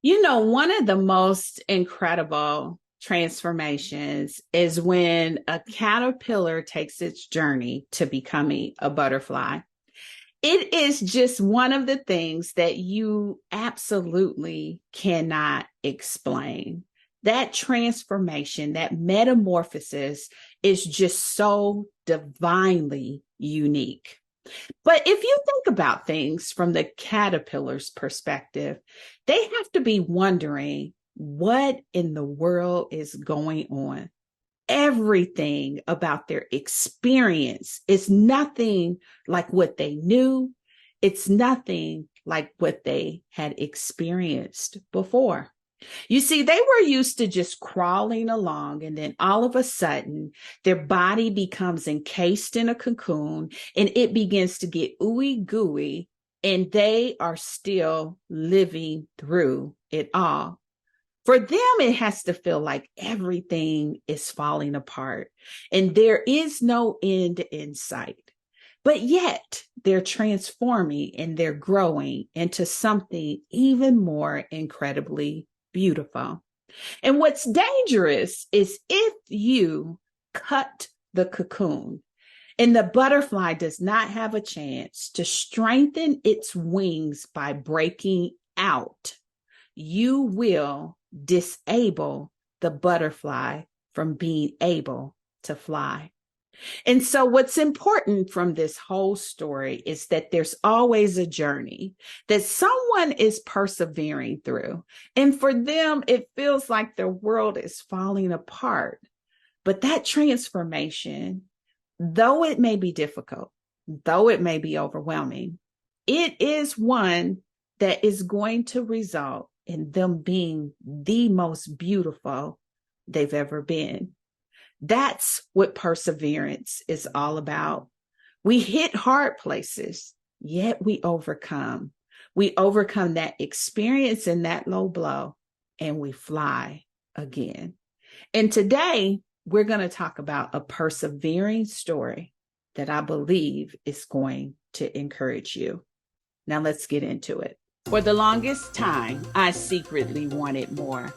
One of the most incredible transformations is when a caterpillar takes its journey to becoming a butterfly. It is just one of the things that you absolutely cannot explain. That transformation, that metamorphosis is just so divinely unique. But if you think about things from the caterpillar's perspective, they have to be wondering what in the world is going on. Everything about their experience is nothing like what they knew. It's nothing like what they had experienced before. You see, they were used to just crawling along, and then all of a sudden, their body becomes encased in a cocoon and it begins to get ooey gooey, and they are still living through it all. For them, it has to feel like everything is falling apart and there is no end in sight. But yet, they're transforming and they're growing into something even more incredibly beautiful. And what's dangerous is if you cut the cocoon and the butterfly does not have a chance to strengthen its wings by breaking out, you will disable the butterfly from being able to fly. And so, what's important from this whole story is that there's always a journey that someone is persevering through. And for them, it feels like their world is falling apart. But that transformation, though it may be difficult, though it may be overwhelming, it is one that is going to result in them being the most beautiful they've ever been. That's what perseverance is all about. We hit hard places, yet we overcome. We overcome that experience and that low blow, and we fly again. And today, we're going to talk about a persevering story that I believe is going to encourage you. Now, let's get into it. For the longest time, I secretly wanted more.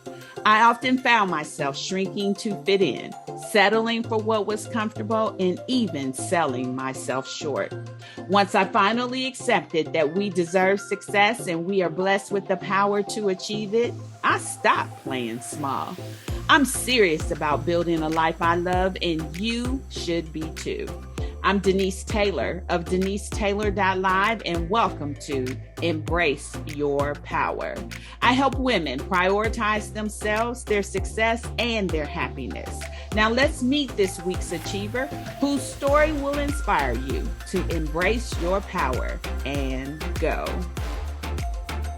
I often found myself shrinking to fit in, settling for what was comfortable, and even selling myself short. Once I finally accepted that we deserve success and we are blessed with the power to achieve it, I stopped playing small. I'm serious about building a life I love, and you should be too. I'm Denise Taylor of DeniseTaylor.live, and welcome to Embrace Your Power. I help women prioritize themselves, their success, and their happiness. Now let's meet this week's achiever whose story will inspire you to embrace your power and go.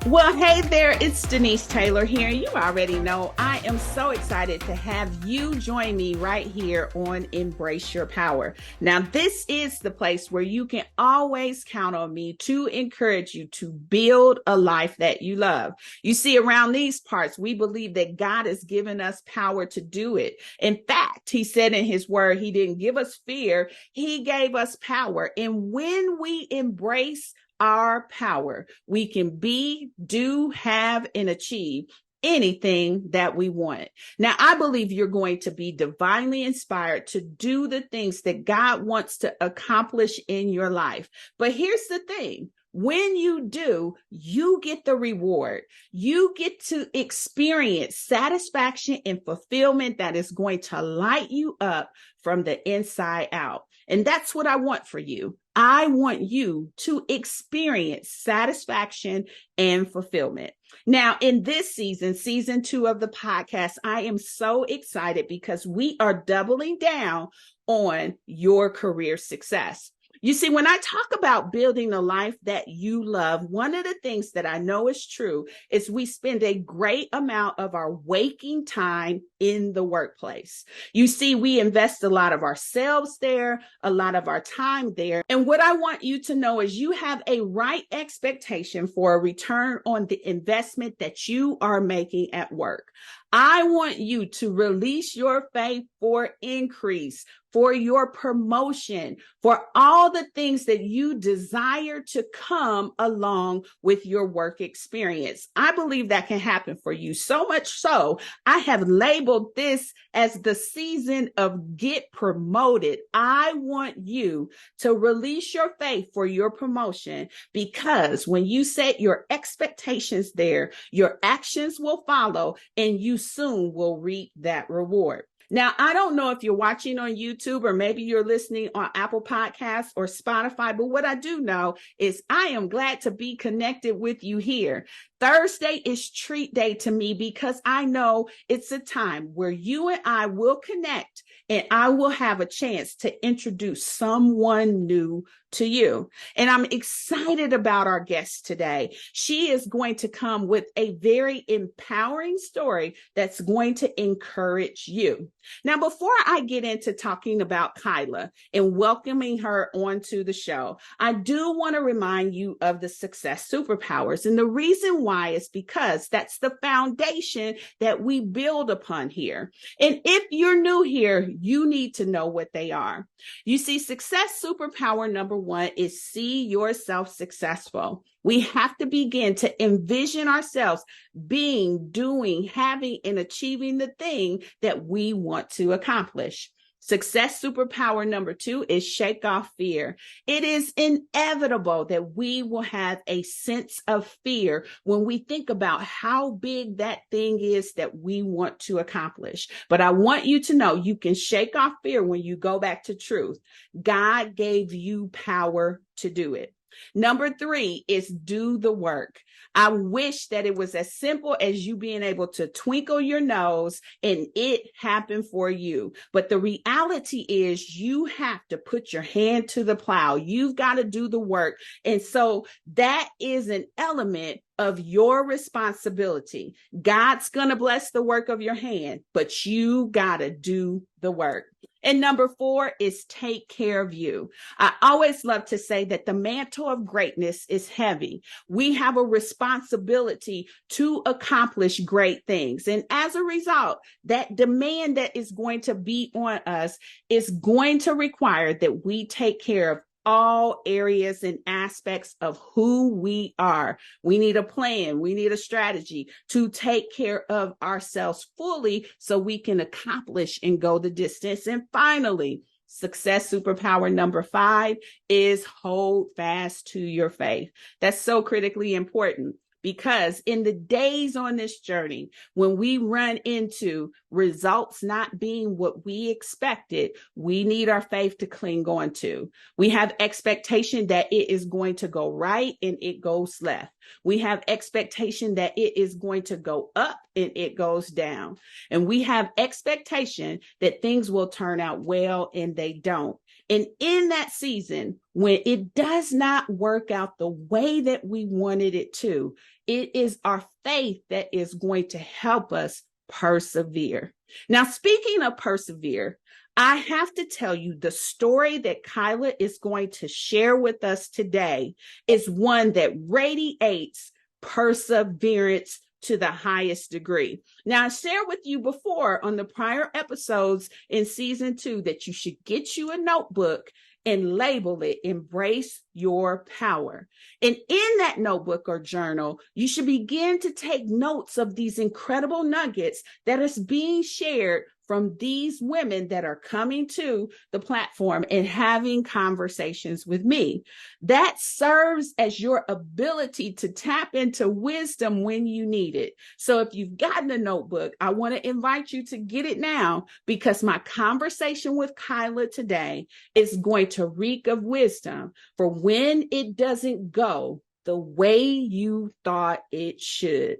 Well, hey there, it's Denise Taylor here. You already know I am so excited to have you join me right here on Embrace Your Power. Now, this is the place where you can always count on me to encourage you to build a life that you love. You see, around these parts, we believe that God has given us power to do it. In fact, he said in his word, he didn't give us fear, he gave us power. And when we embrace our power, we can be, do, have, and achieve anything that we want. Now, I believe you're going to be divinely inspired to do the things that God wants to accomplish in your life. But here's the thing. When you do, you get the reward. You get to experience satisfaction and fulfillment that is going to light you up from the inside out. And that's what I want for you. I want you to experience satisfaction and fulfillment. Now, in this season 2 of the podcast, I am so excited because we are doubling down on your career success. You see, when I talk about building a life that you love, one of the things that I know is true is we spend a great amount of our waking time in the workplace. You see, we invest a lot of ourselves there, a lot of our time there. And what I want you to know is you have a right expectation for a return on the investment that you are making at work. I want you to release your faith for increase, for your promotion, for all the things that you desire to come along with your work experience. I believe that can happen for you. So much so, I have labeled this as the season of get promoted. I want you to release your faith for your promotion, because when you set your expectations there, your actions will follow and you soon will reap that reward. Now, I don't know if you're watching on YouTube or maybe you're listening on Apple Podcasts or Spotify, but what I do know is I am glad to be connected with you here. Thursday is treat day to me because I know it's a time where you and I will connect and I will have a chance to introduce someone new to you. And I'm excited about our guest today. She is going to come with a very empowering story that's going to encourage you. Now, before I get into talking about Kyla and welcoming her onto the show, I do want to remind you of the success superpowers. And the reason why is because that's the foundation that we build upon here. And if you're new here, you need to know what they are. You see, success superpower number one is see yourself successful. We have to begin to envision ourselves being, doing, having, and achieving the thing that we want to accomplish. Success superpower number two is shake off fear. It is inevitable that we will have a sense of fear when we think about how big that thing is that we want to accomplish. But I want you to know you can shake off fear when you go back to truth. God gave you power to do it. Number three is do the work. I wish that it was as simple as you being able to twinkle your nose and it happened for you. But the reality is you have to put your hand to the plow. You've got to do the work. And so that is an element of your responsibility. God's going to bless the work of your hand, but you got to do the work. And number four is take care of you. I always love to say that the mantle of greatness is heavy. We have a responsibility to accomplish great things. And as a result, that demand that is going to be on us is going to require that we take care of all areas and aspects of who we are. We need a plan. We need a strategy to take care of ourselves fully so we can accomplish and go the distance. And finally, success superpower number five is hold fast to your faith. That's so critically important. Because in the days on this journey, when we run into results not being what we expected, we need our faith to cling on to. We have expectation that it is going to go right and it goes left. We have expectation that it is going to go up and it goes down. And we have expectation that things will turn out well and they don't. And in that season, when it does not work out the way that we wanted it to, it is our faith that is going to help us persevere. Now, speaking of persevere, I have to tell you the story that Kyla is going to share with us today is one that radiates perseverance to the highest degree. Now, I shared with you before on the prior episodes in season 2 that you should get you a notebook and label it Embrace Your Power. And in that notebook or journal, you should begin to take notes of these incredible nuggets that is being shared from these women that are coming to the platform and having conversations with me. That serves as your ability to tap into wisdom when you need it. So if you've gotten a notebook, I want to invite you to get it now, because my conversation with Kyla today is going to reek of wisdom for when it doesn't go the way you thought it should.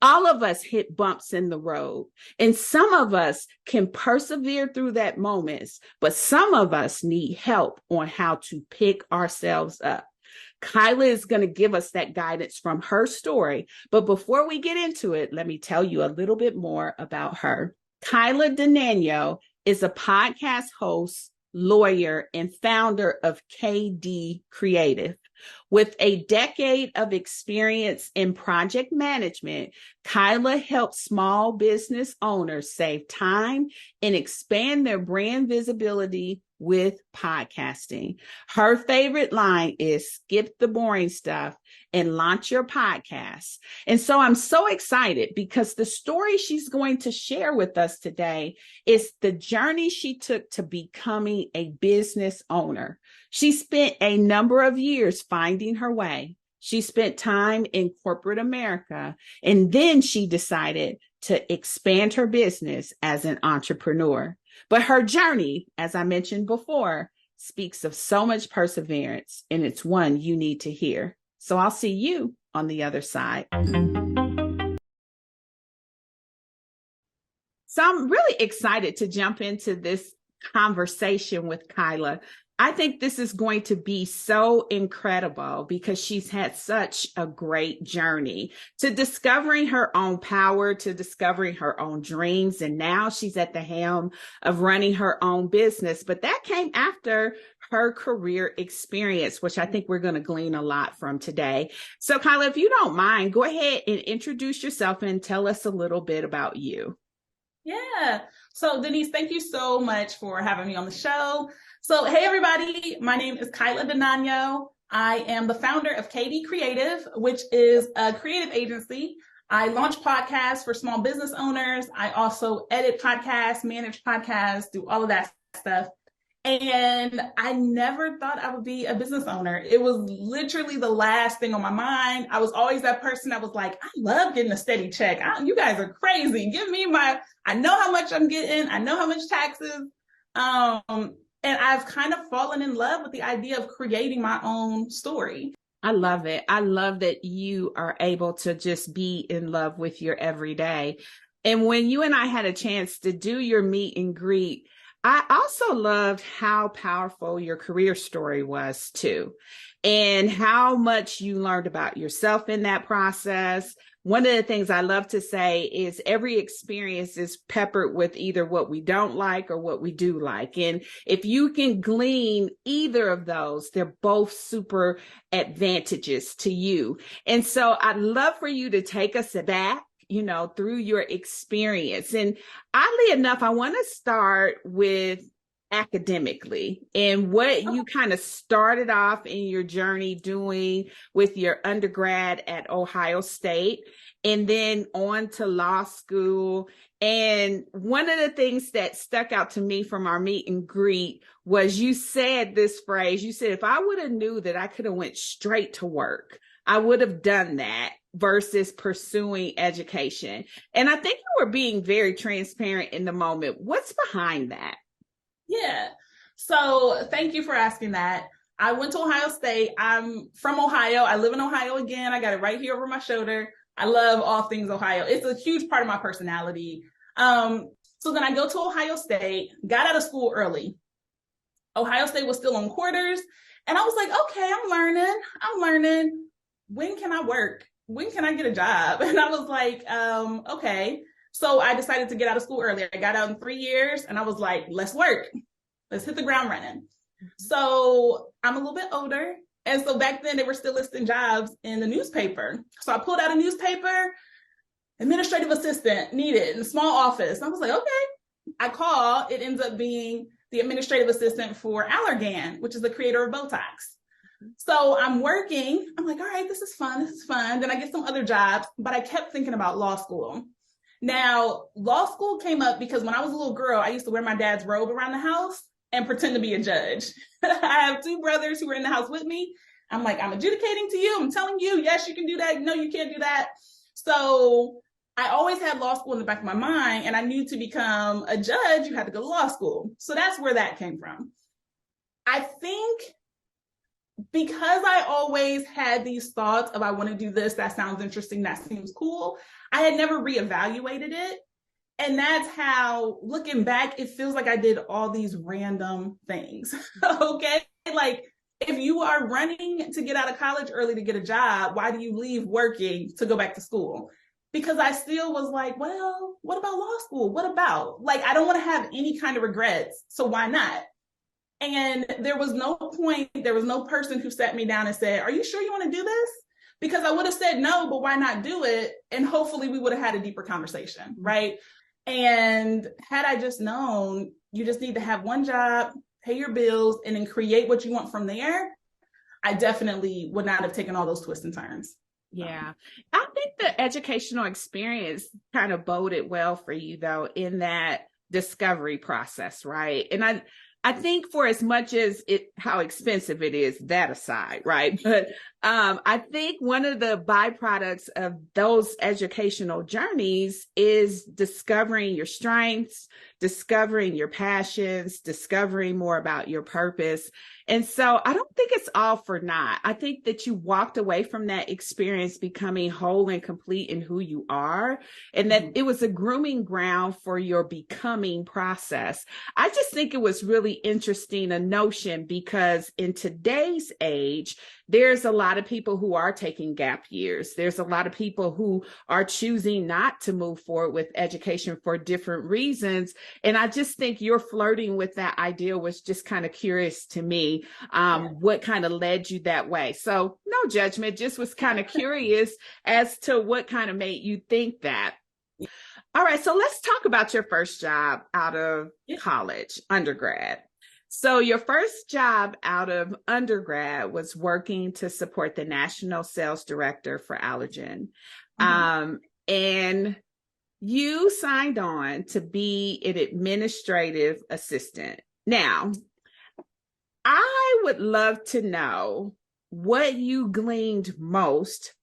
All of us hit bumps in the road, and some of us can persevere through that moments, but some of us need help on how to pick ourselves up. Kyla is going to give us that guidance from her story. But before we get into it, let me tell you a little bit more about her. Kyla Denanyoh is a podcast host, lawyer, and founder of KD Creative. With a decade of experience in project management, Kyla helps small business owners save time and expand their brand visibility with podcasting. Her favorite line is skip the boring stuff and launch your podcast. And so I'm so excited because the story she's going to share with us today is the journey she took to becoming a business owner. She spent a number of years finding her way. She spent time in corporate America, and then she decided to expand her business as an entrepreneur. But her journey, as I mentioned before, speaks of so much perseverance, and it's one you need to hear. So I'll see you on the other side. So I'm really excited to jump into this conversation with Kyla. I think this is going to be so incredible because she's had such a great journey to discovering her own power, to discovering her own dreams. And now she's at the helm of running her own business. But that came after her career experience, which I think we're going to glean a lot from today. So Kyla, if you don't mind, go ahead and introduce yourself and tell us a little bit about you. Yeah. So Denise, thank you so much for having me on the show. So, hey, everybody, my name is Kyla Denanyoh. I am the founder of KD Creative, which is a creative agency. I launch podcasts for small business owners. I also edit podcasts, manage podcasts, do all of that stuff. And I never thought I would be a business owner. It was literally the last thing on my mind. I was always that person that was like, I love getting a steady check. You guys are crazy. Give me I know how much I'm getting. I know how much taxes. And I've kind of fallen in love with the idea of creating my own story. I love it. I love that you are able to just be in love with your everyday. And when you and I had a chance to do your meet and greet, I also loved how powerful your career story was too, and how much you learned about yourself in that process. One of the things I love to say is every experience is peppered with either what we don't like or what we do like. And if you can glean either of those, they're both super advantages to you. And so I'd love for you to take us back, through your experience. And oddly enough, I want to start with academically and what you kind of started off in your journey doing with your undergrad at Ohio State and then on to law school. And one of the things that stuck out to me from our meet and greet was you said this phrase. You said, if I would have knew that I could have went straight to work, I would have done that versus pursuing education. And I think you were being very transparent in the moment. What's behind that? Yeah. So thank you for asking that. I went to Ohio State. I'm from Ohio. I live in Ohio again. I got it right here over my shoulder. I love all things Ohio. It's a huge part of my personality. So then I go to Ohio State, got out of school early. Ohio State was still on quarters. And I was like, okay, I'm learning. When can I work? When can I get a job? And I was like, okay. So I decided to get out of school early. I got out in 3 years and I was like, let's work. Let's hit the ground running. So I'm a little bit older. And so back then they were still listing jobs in the newspaper. So I pulled out a newspaper, administrative assistant needed in a small office. I was like, okay. I call, it ends up being the administrative assistant for Allergan, which is the creator of Botox. So I'm working. I'm like, all right, this is fun. Then I get some other jobs, but I kept thinking about law school. Now, law school came up because when I was a little girl, I used to wear my dad's robe around the house and pretend to be a judge. I have 2 brothers who were in the house with me. I'm like, I'm adjudicating to you. I'm telling you, yes, you can do that. No, you can't do that. So I always had law school in the back of my mind, and I knew to become a judge, you had to go to law school. So that's where that came from. I think because I always had these thoughts of I want to do this, that sounds interesting, that seems cool, I had never reevaluated it. And that's how, looking back, it feels like I did all these random things. Okay? Like, if you are running to get out of college early to get a job, why do you leave working to go back to school? Because I still was like, well, what about law school? What about? Like, I don't want to have any kind of regrets. So why not? And there was no point, there was no person who sat me down and said, are you sure you want to do this? Because I would have said no, but why not do it? And hopefully we would have had a deeper conversation, right? And had I just known, you just need to have one job, pay your bills, and then create what you want from there, I definitely would not have taken all those twists and turns. Yeah. I think the educational experience kind of boded well for you, though, in that discovery process, right? And I think for as much as how expensive it is, that aside, right? But I think one of the byproducts of those educational journeys is discovering your strengths, discovering your passions, discovering more about your purpose. And so I don't think it's all for naught. I think that you walked away from that experience becoming whole and complete in who you are, and that it was a grooming ground for your becoming process. I just think it was really interesting, a notion, because in today's age, there's a lot of people who are taking gap years. There's a lot of people who are choosing not to move forward with education for different reasons. And I just think your flirting with that idea was just kind of curious to me, what kind of led you that way. So no judgment, just was kind of curious as to what kind of made you think that. All right, so let's talk about your first job out of college, undergrad. So your first job out of undergrad was working to support the national sales director for Allergen. And you signed on to be an administrative assistant. Now, I would love to know what you gleaned most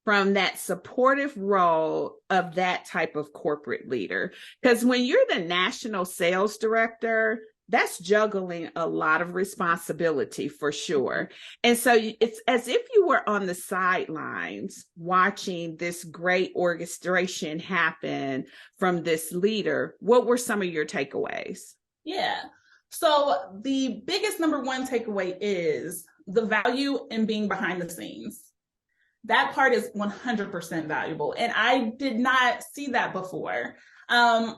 from that supportive role of that type of corporate leader. Because when you're the national sales director, that's juggling a lot of responsibility for sure. And so it's as if you were on the sidelines watching this great orchestration happen from this leader. What were some of your takeaways? Yeah. So the biggest number one takeaway is the value in being behind the scenes. That part is 100% valuable. And I did not see that before. I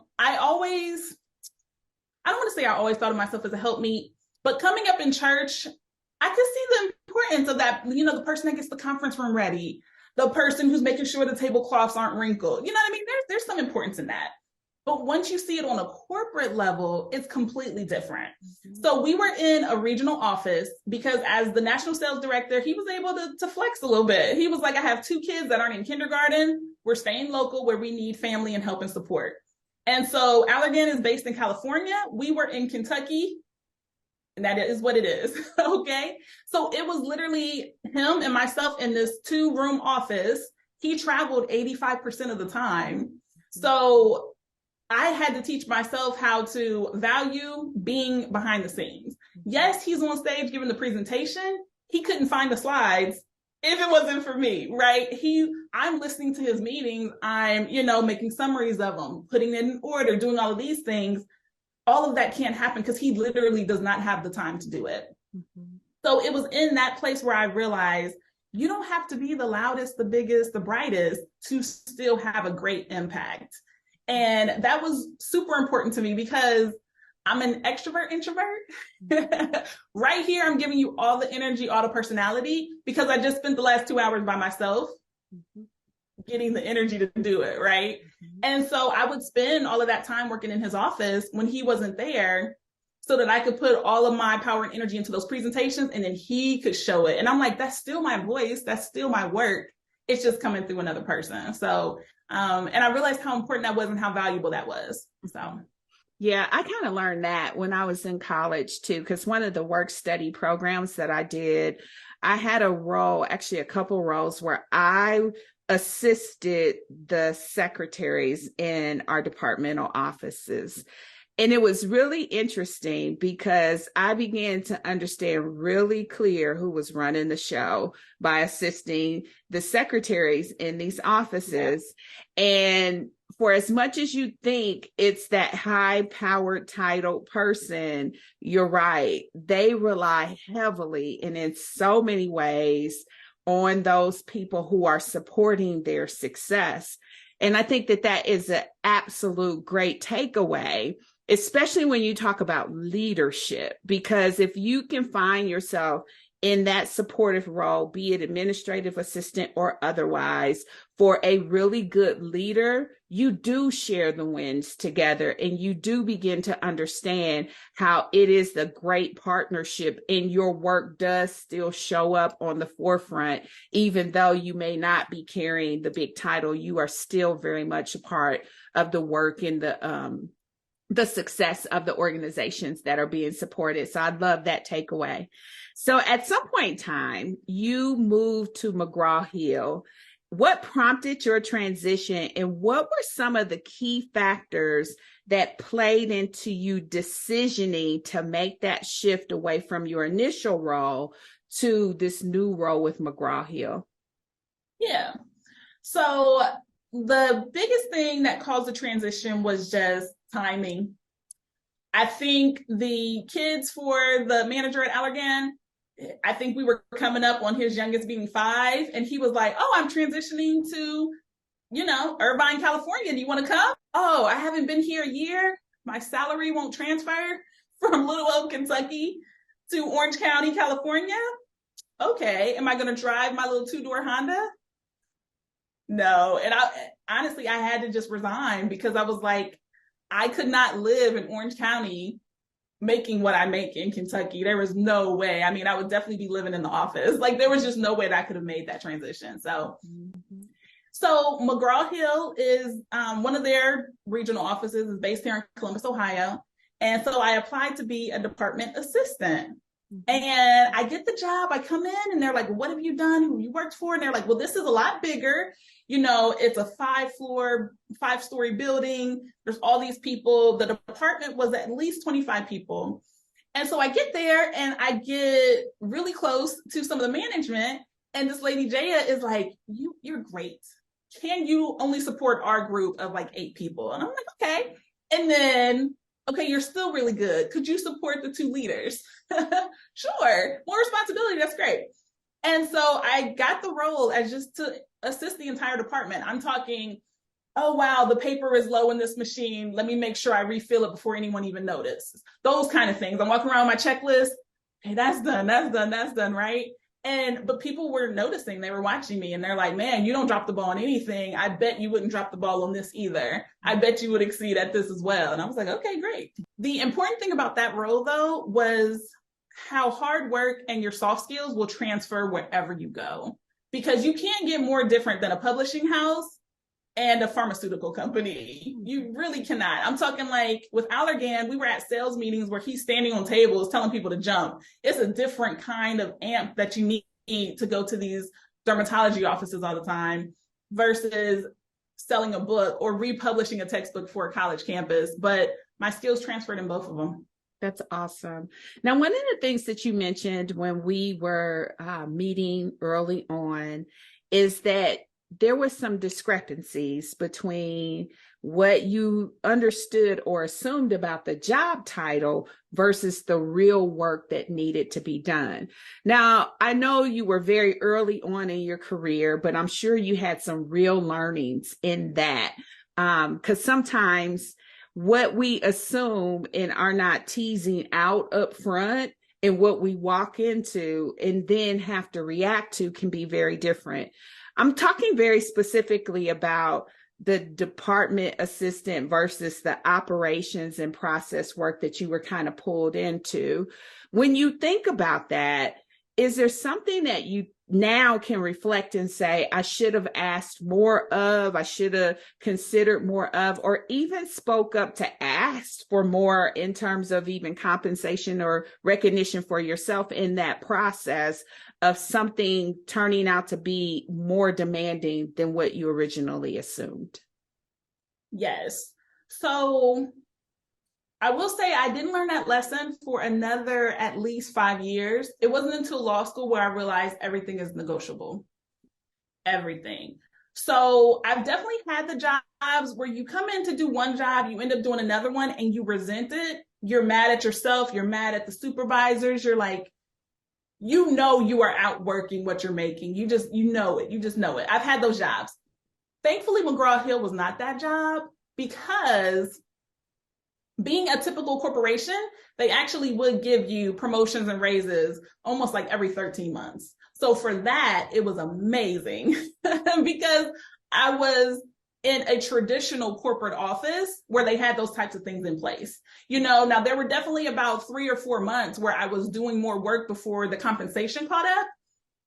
don't want to say I always thought of myself as a helpmeet, but coming up in church, I could see the importance of that, the person that gets the conference room ready, the person who's making sure the tablecloths aren't wrinkled. You know what I mean? There's some importance in that. But once you see it on a corporate level, it's completely different. So we were in a regional office because as the national sales director, he was able to flex a little bit. He was like, I have 2 kids that aren't in kindergarten. We're staying local where we need family and help and support. And so Allergan is based in California. We were in Kentucky, and that is what it is. Okay. So it was literally him and myself in this 2-room office. He traveled 85% of the time. So I had to teach myself how to value being behind the scenes. Yes, he's on stage giving the presentation. He couldn't find the slides if it wasn't for me, right? I'm listening to his meetings. I'm, making summaries of them, putting it in order, doing all of these things. All of that can't happen because he literally does not have the time to do it. So it was in that place where I realized you don't have to be the loudest, the biggest, the brightest to still have a great impact. And that was super important to me because I'm an extrovert introvert. Right here, I'm giving you all the energy, all the personality, because I just spent the last 2 hours by myself getting the energy to do it, right? And so I would spend all of that time working in his office when he wasn't there so that I could put all of my power and energy into those presentations, and then he could show it. And I'm like, that's still my voice. That's still my work. It's just coming through another person. So, and I realized how important that was and how valuable that was. So. Yeah, I kind of learned that when I was in college too, because one of the work study programs that I did, I had a role, actually a couple roles where I assisted the secretaries in our departmental offices. And it was really interesting because I began to understand really clear who was running the show by assisting the secretaries in these offices. Yeah. And for as much as you think it's that high-powered titled person, you're right. They rely heavily and in so many ways on those people who are supporting their success. And I think that is an absolute great takeaway. especially when you talk about leadership, because if you can find yourself in that supportive role, be it administrative assistant or otherwise, for a really good leader, you do share the wins together and you do begin to understand how it is the great partnership, and your work does still show up on the forefront. Even though you may not be carrying the big title, you are still very much a part of the work and the success of the organizations that are being supported. So I love that takeaway. So at some point in time, you moved to McGraw-Hill. What prompted your transition, and what were some of the key factors that played into you decisioning to make that shift away from your initial role to this new role with McGraw-Hill? Yeah. So the biggest thing that caused the transition was just timing. I think the kids for the manager at Allergan, I think we were coming up on his youngest being 5, and he was like, "Oh, I'm transitioning to, Irvine, California. Do you want to come?" "Oh, I haven't been here a year. My salary won't transfer from Little Oak, Kentucky to Orange County, California. Okay, am I going to drive my little 2-door Honda?" No. And honestly, I had to just resign, because I was like, I could not live in Orange County making what I make in Kentucky. There was no way. I mean, I would definitely be living in the office. Like, there was just no way that I could have made that transition. So McGraw-Hill is one of their regional offices is based here in Columbus, Ohio. And so I applied to be a department assistant. And I get the job. I come in and they're like, "What have you done? Who you worked for?" And they're like, "Well, this is a lot bigger. It's a 5-story building. There's all these people." The department was at least 25 people. And so I get there and I get really close to some of the management. And this lady, Jaya, is like, "You're great. Can you only support our group of like 8 people?" And I'm like, "Okay." And then, "Okay, you're still really good. Could you support the 2 leaders?" "Sure. More responsibility. That's great." And so I got the role as just to assist the entire department. I'm talking, "Oh, wow, the paper is low in this machine. Let me make sure I refill it before anyone even notices." Those kind of things. I'm walking around with my checklist. "Hey, that's done, right?" But people were noticing, they were watching me, and they're like, "Man, you don't drop the ball on anything. I bet you wouldn't drop the ball on this either. I bet you would exceed at this as well." And I was like, "Okay, great." The important thing about that role, though, was how hard work and your soft skills will transfer wherever you go, because you can't get more different than a publishing house and a pharmaceutical company. You really cannot. I'm talking like with Allergan, we were at sales meetings where he's standing on tables telling people to jump. It's a different kind of amp that you need to go to these dermatology offices all the time versus selling a book or republishing a textbook for a college campus. But my skills transferred in both of them. That's awesome. Now, one of the things that you mentioned when we were meeting early on is that there was some discrepancies between what you understood or assumed about the job title versus the real work that needed to be done. Now, I know you were very early on in your career, but I'm sure you had some real learnings in that, because sometimes what we assume and are not teasing out up front and what we walk into and then have to react to can be very different. I'm talking very specifically about the department assistant versus the operations and process work that you were kind of pulled into. When you think about that, is there something that you now can reflect and say, I should have asked more of, I should have considered more of, or even spoke up to ask for more in terms of even compensation or recognition for yourself in that process of something turning out to be more demanding than what you originally assumed? Yes. So I will say I didn't learn that lesson for another at least 5 years. It wasn't until law school where I realized everything is negotiable. Everything. So I've definitely had the jobs where you come in to do one job, you end up doing another one, and you resent it. You're mad at yourself. You're mad at the supervisors. You're like, you are outworking what you're making. You know it. You just know it. I've had those jobs. Thankfully, McGraw-Hill was not that job, because being a typical corporation, they actually would give you promotions and raises almost like every 13 months. So for that, it was amazing because I was in a traditional corporate office where they had those types of things in place. Now there were definitely about 3 or 4 months where I was doing more work before the compensation caught up.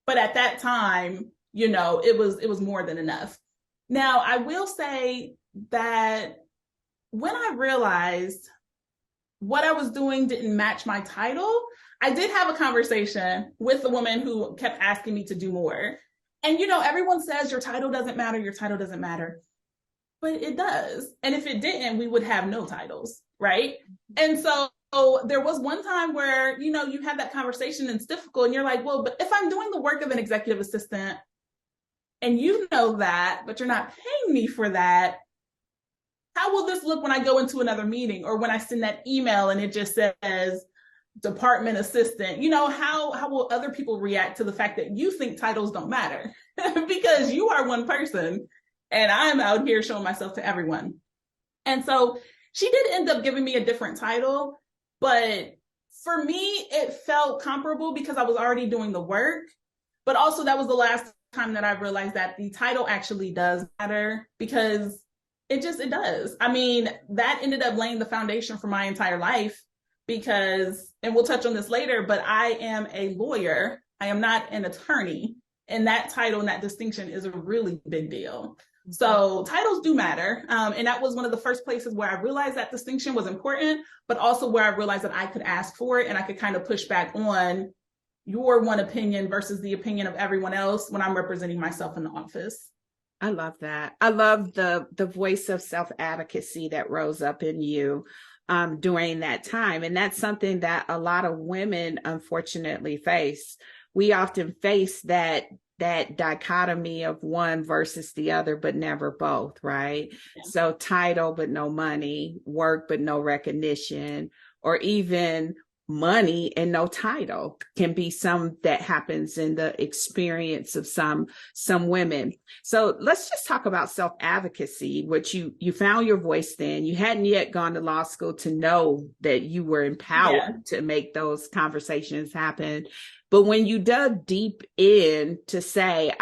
But at that time, it was more than enough. Now, I will say that when I realized what I was doing didn't match my title, I did have a conversation with the woman who kept asking me to do more. And, everyone says your title doesn't matter, your title doesn't matter. But it does. And if it didn't, we would have no titles, right? And so there was one time where, you had that conversation and it's difficult and you're like, well, but if I'm doing the work of an executive assistant and you know that, but you're not paying me for that, how will this look when I go into another meeting or when I send that email and it just says department assistant? How will other people react to the fact that you think titles don't matter? Because you are one person and I'm out here showing myself to everyone. And so she did end up giving me a different title, but for me, it felt comparable because I was already doing the work. But also that was the last time that I realized that the title actually does matter, because it does. I mean, that ended up laying the foundation for my entire life because, and we'll touch on this later, but I am a lawyer. I am not an attorney. And that title and that distinction is a really big deal. So titles do matter. And that was one of the first places where I realized that distinction was important, but also where I realized that I could ask for it and I could kind of push back on your one opinion versus the opinion of everyone else when I'm representing myself in the office. I love that. I love the voice of self-advocacy that rose up in you during that time. And that's something that a lot of women unfortunately face. We often face that dichotomy of one versus the other, but never both, right? Yeah. So title, but no money, work, but no recognition, or even money and no title can be some that happens in the experience of some women. So let's just talk about self-advocacy, which you found your voice then. You hadn't yet gone to law school to know that you were empowered to make those conversations happen. But when you dug deep in to say,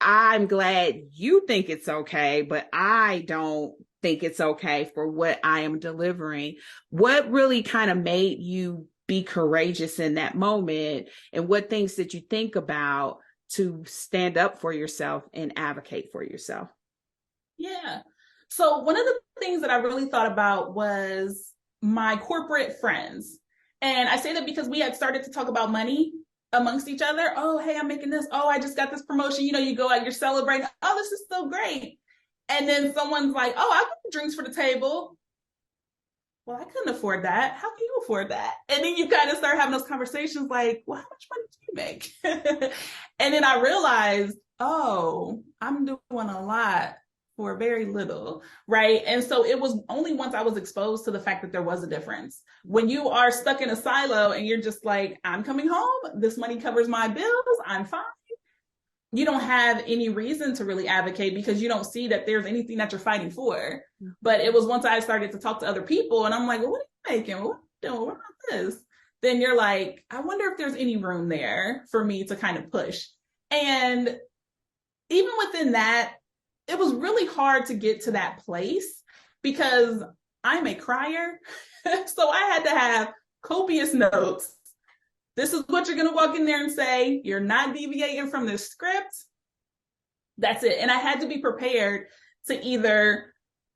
I'm glad you think it's okay, but I don't think it's okay for what I am delivering, what really kind of made you be courageous in that moment? And what things did you think about to stand up for yourself and advocate for yourself? Yeah. So one of the things that I really thought about was my corporate friends. And I say that because we had started to talk about money amongst each other. Oh, hey, I'm making this. Oh, I just got this promotion. You go out, you're celebrating. Oh, this is so great. And then someone's like, oh, I got drinks for the table. Well, I couldn't afford that. How can you afford that? And then you kind of start having those conversations like, well, how much money do you make? And then I realized, oh, I'm doing a lot for very little, right? And so it was only once I was exposed to the fact that there was a difference. When you are stuck in a silo and you're just like, I'm coming home, this money covers my bills, I'm fine. You don't have any reason to really advocate because you don't see that there's anything that you're fighting for. But it was once I started to talk to other people and I'm like, well, what are you making? What are you doing? What about this? Then you're like, I wonder if there's any room there for me to kind of push. And even within that, it was really hard to get to that place because I'm a crier. So I had to have copious notes. This is what you're going to walk in there and say. You're not deviating from the script. That's it. And I had to be prepared to either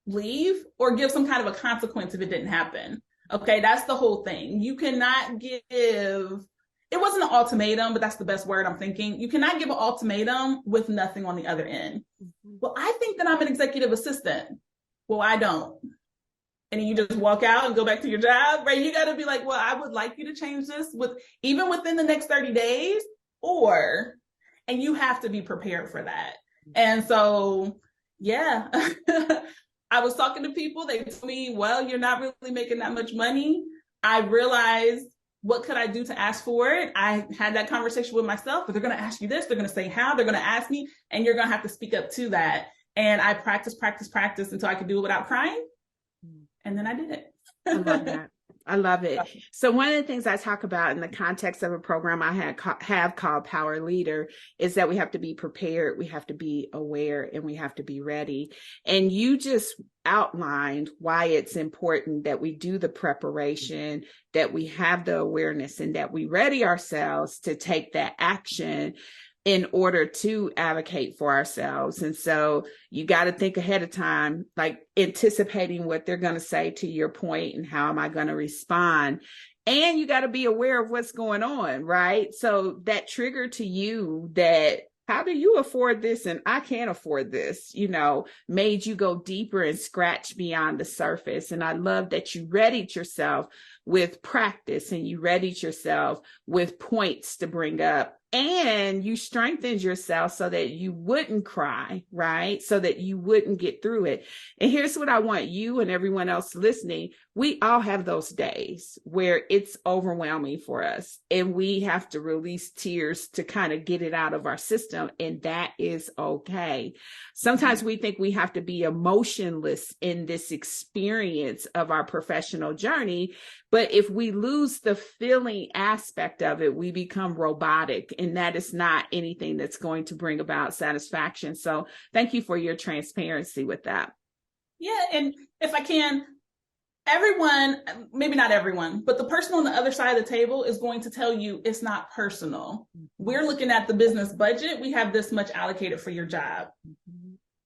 leave or give some kind of a consequence if it didn't happen. Okay, that's the whole thing. You cannot give, it wasn't an ultimatum, but that's the best word I'm thinking. You cannot give an ultimatum with nothing on the other end. Well, I think that I'm an executive assistant. Well, I don't. And then you just walk out and go back to your job, right? You got to be like, well, I would like you to change this even within the next 30 days, and you have to be prepared for that. And so, yeah, I was talking to people. They told me, well, you're not really making that much money. I realized, what could I do to ask for it? I had that conversation with myself, but they're going to ask you this. They're going to say how, they're going to ask me, and you're going to have to speak up to that. And I practiced until I could do it without crying. And then I did it. I love that. I love it. So one of the things I talk about in the context of a program have called Power Leader is that we have to be prepared, we have to be aware, and we have to be ready. And you just outlined why it's important that we do the preparation, that we have the awareness, and that we ready ourselves to take that action in order to advocate for ourselves. And so you got to think ahead of time, like anticipating what they're going to say to your point and how am I going to respond. And you got to be aware of what's going on, right? So that trigger to you that how do you afford this and I can't afford this, made you go deeper and scratch beyond the surface. And I love that you readied yourself with practice and you readied yourself with points to bring up. And you strengthened yourself so that you wouldn't cry, right? So that you wouldn't get through it. And here's what I want you and everyone else listening. We all have those days where it's overwhelming for us and we have to release tears to kind of get it out of our system. And that is okay. Sometimes we think we have to be emotionless in this experience of our professional journey. But if we lose the feeling aspect of it, we become robotic, and that is not anything that's going to bring about satisfaction. So thank you for your transparency with that. Yeah. And if I can, everyone, maybe not everyone, but the person on the other side of the table is going to tell you it's not personal. We're looking at the business budget. We have this much allocated for your job.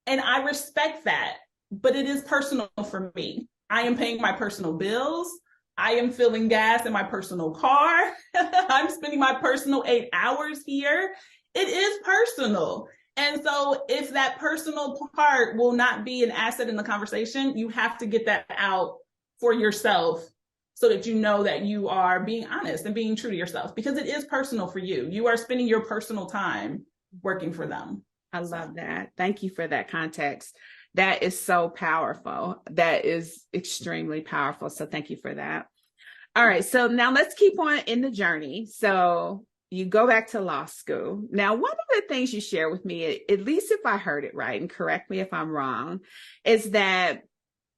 And I respect that, but it is personal for me. I am paying my personal bills. I am filling gas in my personal car. I'm spending my personal 8 hours here. It is personal. And so if that personal part will not be an asset in the conversation, you have to get that out for yourself so that you know that you are being honest and being true to yourself, because it is personal for you. You are spending your personal time working for them. I love that. Thank you for that context. That is so powerful. That is extremely powerful. So thank you for that. All right. So now let's keep on in the journey. So you go back to law school. Now, one of the things you share with me, at least if I heard it right, and correct me if I'm wrong, is that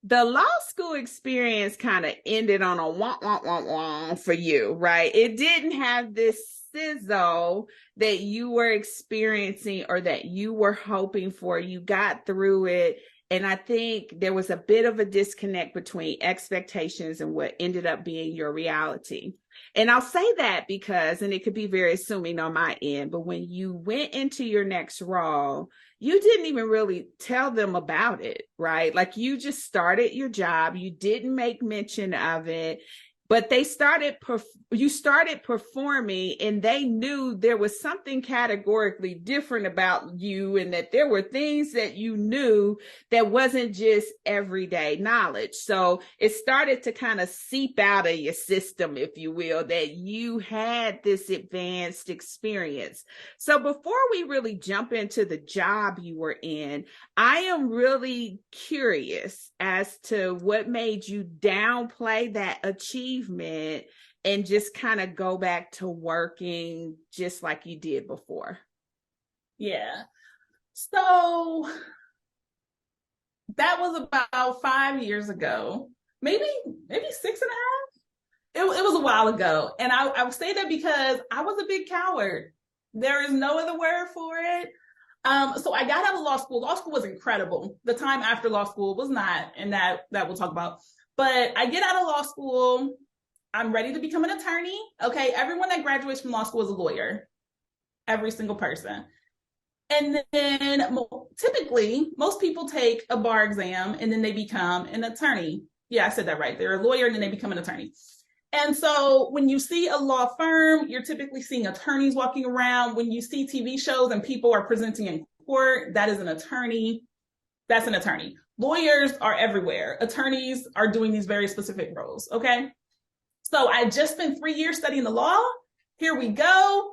the law school experience kind of ended on a wah, wah, wah, wah for you, right? It didn't have this sizzle that you were experiencing or that you were hoping for. You got through it. And I think there was a bit of a disconnect between expectations and what ended up being your reality. And I'll say that because, and it could be very assuming on my end, but when you went into your next role, you didn't even really tell them about it, right? Like you just started your job. You didn't make mention of it. But you started performing and they knew there was something categorically different about you and that there were things that you knew that wasn't just everyday knowledge. So it started to kind of seep out of your system, if you will, that you had this advanced experience. So before we really jump into the job you were in, I am really curious as to what made you downplay that achievement and just kind of go back to working just like you did before. Yeah. So that was about 5 years ago, maybe 6.5. It was a while ago. And I would say that because I was a big coward. There is no other word for it. So I got out of law school. Law school was incredible. The time after law school was not, and that we'll talk about. But I get out of law school. I'm ready to become an attorney. Okay, everyone that graduates from law school is a lawyer. Every single person. And then typically, most people take a bar exam and then they become an attorney. Yeah, I said that right. They're a lawyer and then they become an attorney. And so when you see a law firm, you're typically seeing attorneys walking around. When you see TV shows and people are presenting in court, that is an attorney. That's an attorney. Lawyers are everywhere. Attorneys are doing these very specific roles, okay? So I just spent 3 years studying the law. Here we go.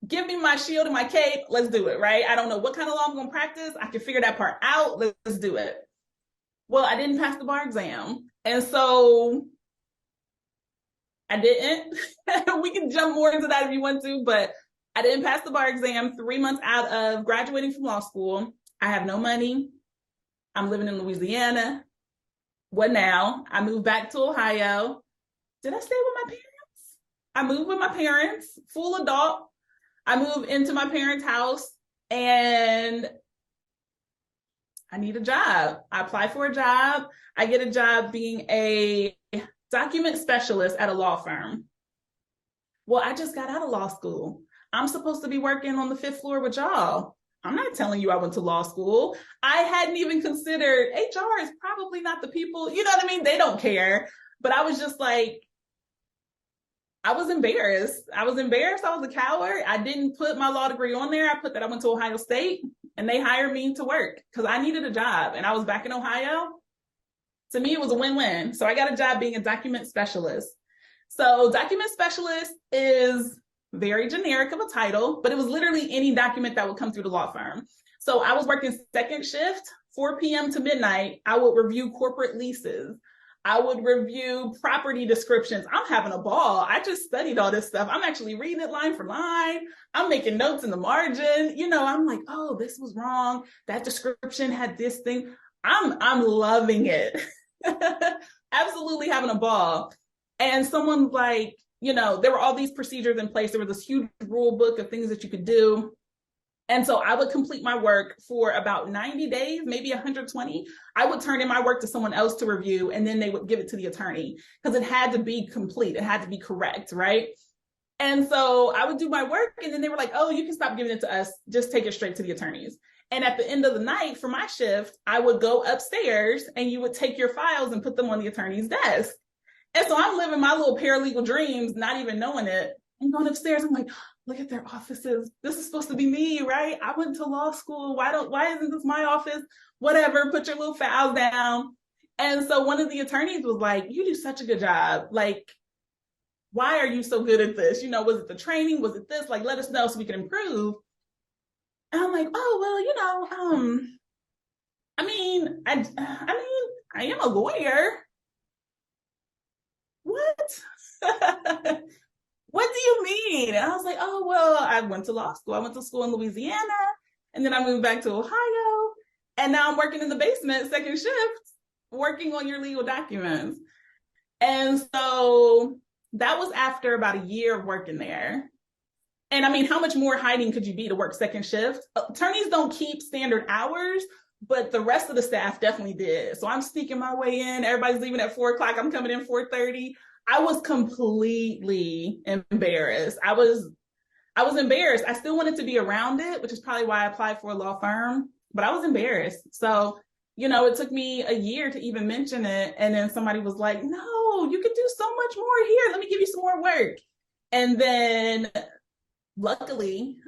Give me my shield and my cape. Let's do it, right? I don't know what kind of law I'm going to practice. I can figure that part out. Let's do it. Well, I didn't pass the bar exam. And so I didn't. We can jump more into that if you want to, but I didn't pass the bar exam 3 months out of graduating from law school. I have no money. I'm living in Louisiana. What now? I moved back to Ohio. Did I stay with my parents? I moved with my parents, full adult. I moved into my parents' house and I need a job. I apply for a job. I get a job being a document specialist at a law firm. Well, I just got out of law school. I'm supposed to be working on the fifth floor with y'all. I'm not telling you I went to law school. I hadn't even considered HR is probably not the people, you know what I mean? They don't care. But I was just like, I was embarrassed. I was embarrassed. I was a coward. I didn't put my law degree on there. I put that I went to Ohio State and they hired me to work because I needed a job and I was back in Ohio. To me, it was a win-win. So I got a job being a document specialist. So document specialist is very generic of a title, but it was literally any document that would come through the law firm. So I was working second shift, 4 p.m. to midnight. I would review corporate leases. I would review property descriptions. I'm having a ball. I just studied all this stuff. I'm actually reading it line for line. I'm making notes in the margin. You know, I'm like, oh, this was wrong. That description had this thing. I'm loving it. Absolutely having a ball. And someone like, you know, there were all these procedures in place. There was this huge rule book of things that you could do. And so I would complete my work for about 90 days, maybe 120. I would turn in my work to someone else to review, and then they would give it to the attorney because it had to be complete. It had to be correct, right? And so I would do my work, and then they were like, oh, you can stop giving it to us. Just take it straight to the attorneys. And at the end of the night for my shift, I would go upstairs and you would take your files and put them on the attorney's desk. And so I'm living my little paralegal dreams, not even knowing it. I'm going upstairs. I'm like, look at their offices. This is supposed to be me, right? I went to law school. Why isn't this my office? Whatever, put your little files down. And so one of the attorneys was like, you do such a good job. Like, why are you so good at this? You know, was it the training? Was it this? Like, let us know so we can improve. And I'm like, oh, well, you know, I am a lawyer. What? What do you mean? And I was like, oh, well, I went to law school. I went to school in Louisiana, and then I moved back to Ohio. And now I'm working in the basement, second shift, working on your legal documents. And so that was after about a year of working there. And I mean, how much more hiding could you be to work second shift? Attorneys don't keep standard hours, but the rest of the staff definitely did. So I'm sneaking my way in. Everybody's leaving at 4 o'clock. I'm coming in 4:30. I was completely embarrassed. I was embarrassed. I still wanted to be around it, which is probably why I applied for a law firm, but I was embarrassed. So, you know, it took me a year to even mention it. And then somebody was like, no, you could do so much more here. Let me give you some more work. And then luckily,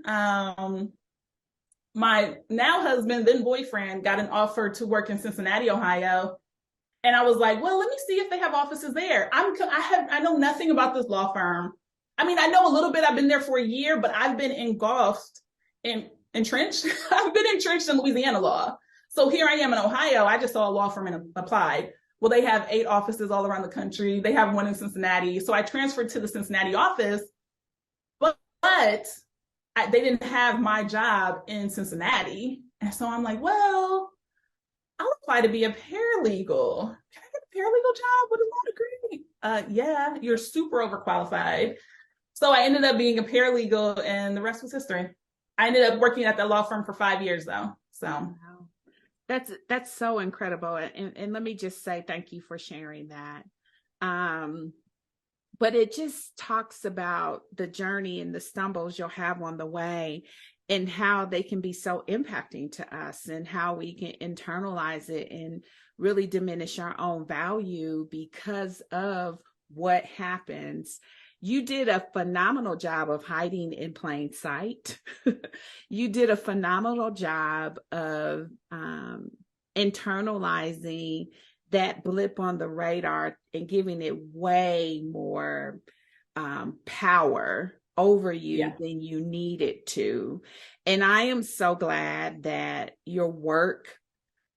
my now husband, then boyfriend, got an offer to work in Cincinnati, Ohio. And I was like, well, let me see if they have offices there. I know nothing about this law firm. I mean, I know a little bit. I've been there for a year, but I've been engulfed and entrenched. I've been entrenched in Louisiana law. So here I am in Ohio. I just saw a law firm and applied. Well, they have 8 offices all around the country. They have one in Cincinnati. So I transferred to the Cincinnati office, but they didn't have my job in Cincinnati. And so I'm like, well, I'll apply to be a paralegal. Can I get a paralegal job with a law degree? Yeah, you're super overqualified. So I ended up being a paralegal, and the rest was history. I ended up working at that law firm for 5 years, though. So wow. That's so incredible. And let me just say thank you for sharing that. But it just talks about the journey and the stumbles you'll have on the way and how they can be so impacting to us and how we can internalize it and really diminish our own value because of what happens. You did a phenomenal job of hiding in plain sight. You did a phenomenal job of internalizing that blip on the radar and giving it way more power over you than you need it to. And I am so glad that your work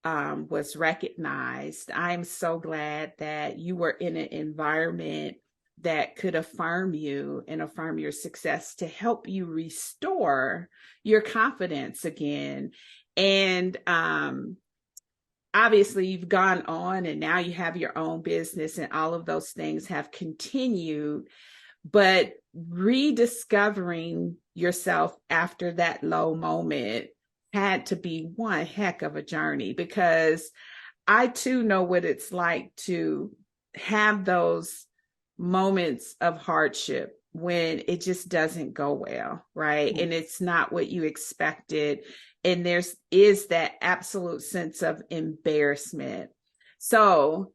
was recognized. I'm so glad that you were in an environment that could affirm you and affirm your success to help you restore your confidence again. And obviously you've gone on and now you have your own business and all of those things have continued, but rediscovering yourself after that low moment had to be one heck of a journey, because I too know what it's like to have those moments of hardship when it just doesn't go well, right? And it's not what you expected. And there's is that absolute sense of embarrassment. So,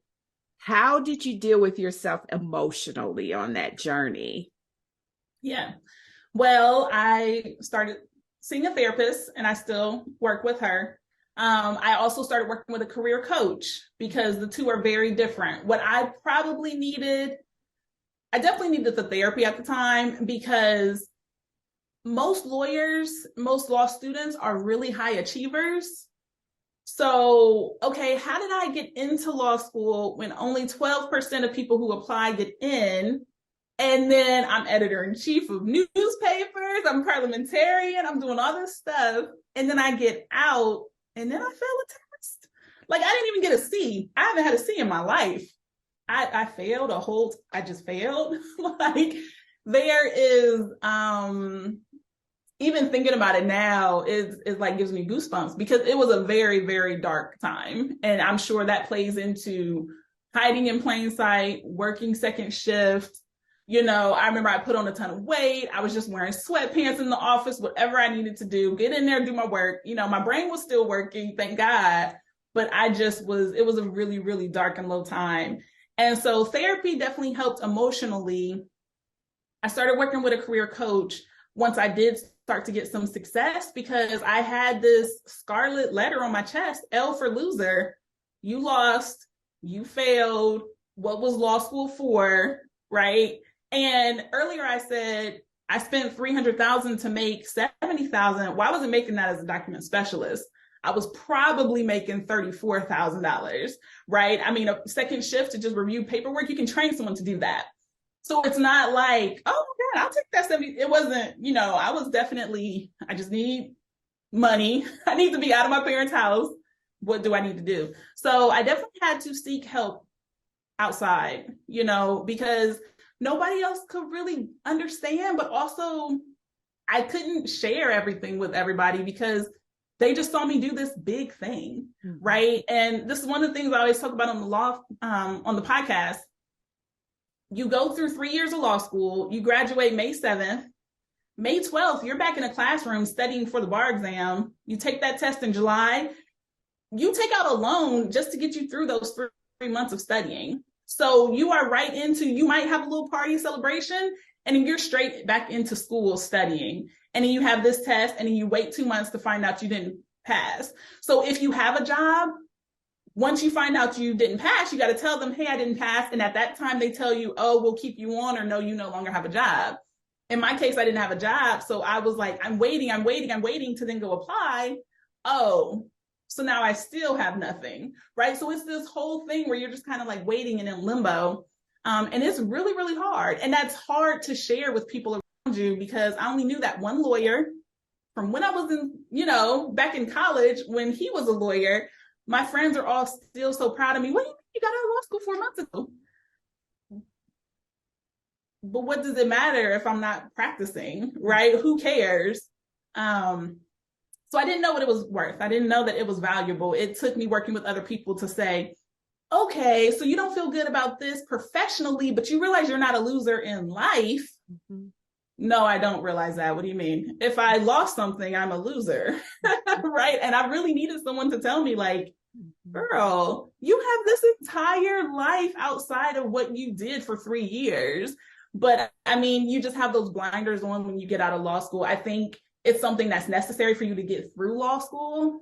how did you deal with yourself emotionally on that journey? Yeah. Well, I started seeing a therapist and I still work with her. I also started working with a career coach because the two are very different. What I probably needed, I definitely needed the therapy at the time because most lawyers, most law students are really high achievers. So, okay, how did I get into law school when only 12% of people who apply get in? And then I'm editor in chief of newspapers, I'm parliamentarian, I'm doing all this stuff. And then I get out and then I fail a test. Like I didn't even get a C. I haven't had a C in my life. I failed I just failed. Like there is even thinking about it now is like gives me goosebumps because it was a very, very dark time. And I'm sure that plays into hiding in plain sight, working second shift. I remember I put on a ton of weight. I was just wearing sweatpants in the office, whatever I needed to do, get in there, do my work. My brain was still working, thank God. But it was a really, really dark and low time. And so therapy definitely helped emotionally. I started working with a career coach once I did start to get some success because I had this scarlet letter on my chest, L for loser. You lost, you failed. What was law school for, right? And earlier I said I spent $300,000 to make $70,000. Why wasn't making that as a document specialist? I was probably making $34,000, right? I mean, a second shift to just review paperwork, you can train someone to do that. So it's not like, oh my God, I'll take that 70. It wasn't, I was definitely, I just need money. I need to be out of my parents' house. What do I need to do? So I definitely had to seek help outside, because nobody else could really understand, but also I couldn't share everything with everybody because they just saw me do this big thing, right? And this is one of the things I always talk about on the podcast. You go through 3 years of law school, you graduate May 7th, May 12th, you're back in a classroom studying for the bar exam. You take that test in July, you take out a loan just to get you through those 3 months of studying. So you are right into, you might have a little party celebration and then you're straight back into school studying. And then you have this test and then you wait 2 months to find out you didn't pass. So if you have a job, once you find out you didn't pass, you got to tell them, hey, I didn't pass. And at that time they tell you, oh, we'll keep you on, or no, you no longer have a job. In my case, I didn't have a job. So I was like, I'm waiting to then go apply. Oh, so now I still have nothing, right? So it's this whole thing where you're just kind of like waiting and in limbo. And it's really, really hard. And that's hard to share with people around you because I only knew that one lawyer from when I was back in college when he was a lawyer. My friends are all still so proud of me. What do you mean you got out of law school 4 months ago? But what does it matter if I'm not practicing, right? Who cares? So I didn't know what it was worth. I didn't know that it was valuable. It took me working with other people to say, okay, so you don't feel good about this professionally, but you realize you're not a loser in life. Mm-hmm. No, I don't realize that. What do you mean? If I lost something, I'm a loser, right? And I really needed someone to tell me like, girl, you have this entire life outside of what you did for 3 years. But I mean, you just have those blinders on when you get out of law school. I think it's something that's necessary for you to get through law school.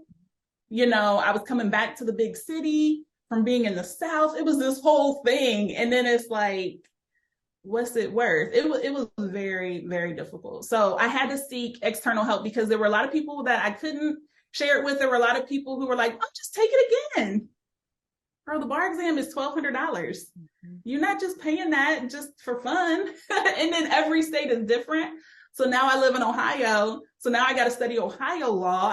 I was coming back to the big city from being in the South. It was this whole thing. And then it's like, what's it worth? It was very, very difficult. So I had to seek external help because there were a lot of people that I couldn't share it with. There were a lot of people who were like, oh, just take it again. Bro, the bar exam is $1,200. Mm-hmm. You're not just paying that just for fun. And then every state is different. So now I live in Ohio. So now I got to study Ohio law.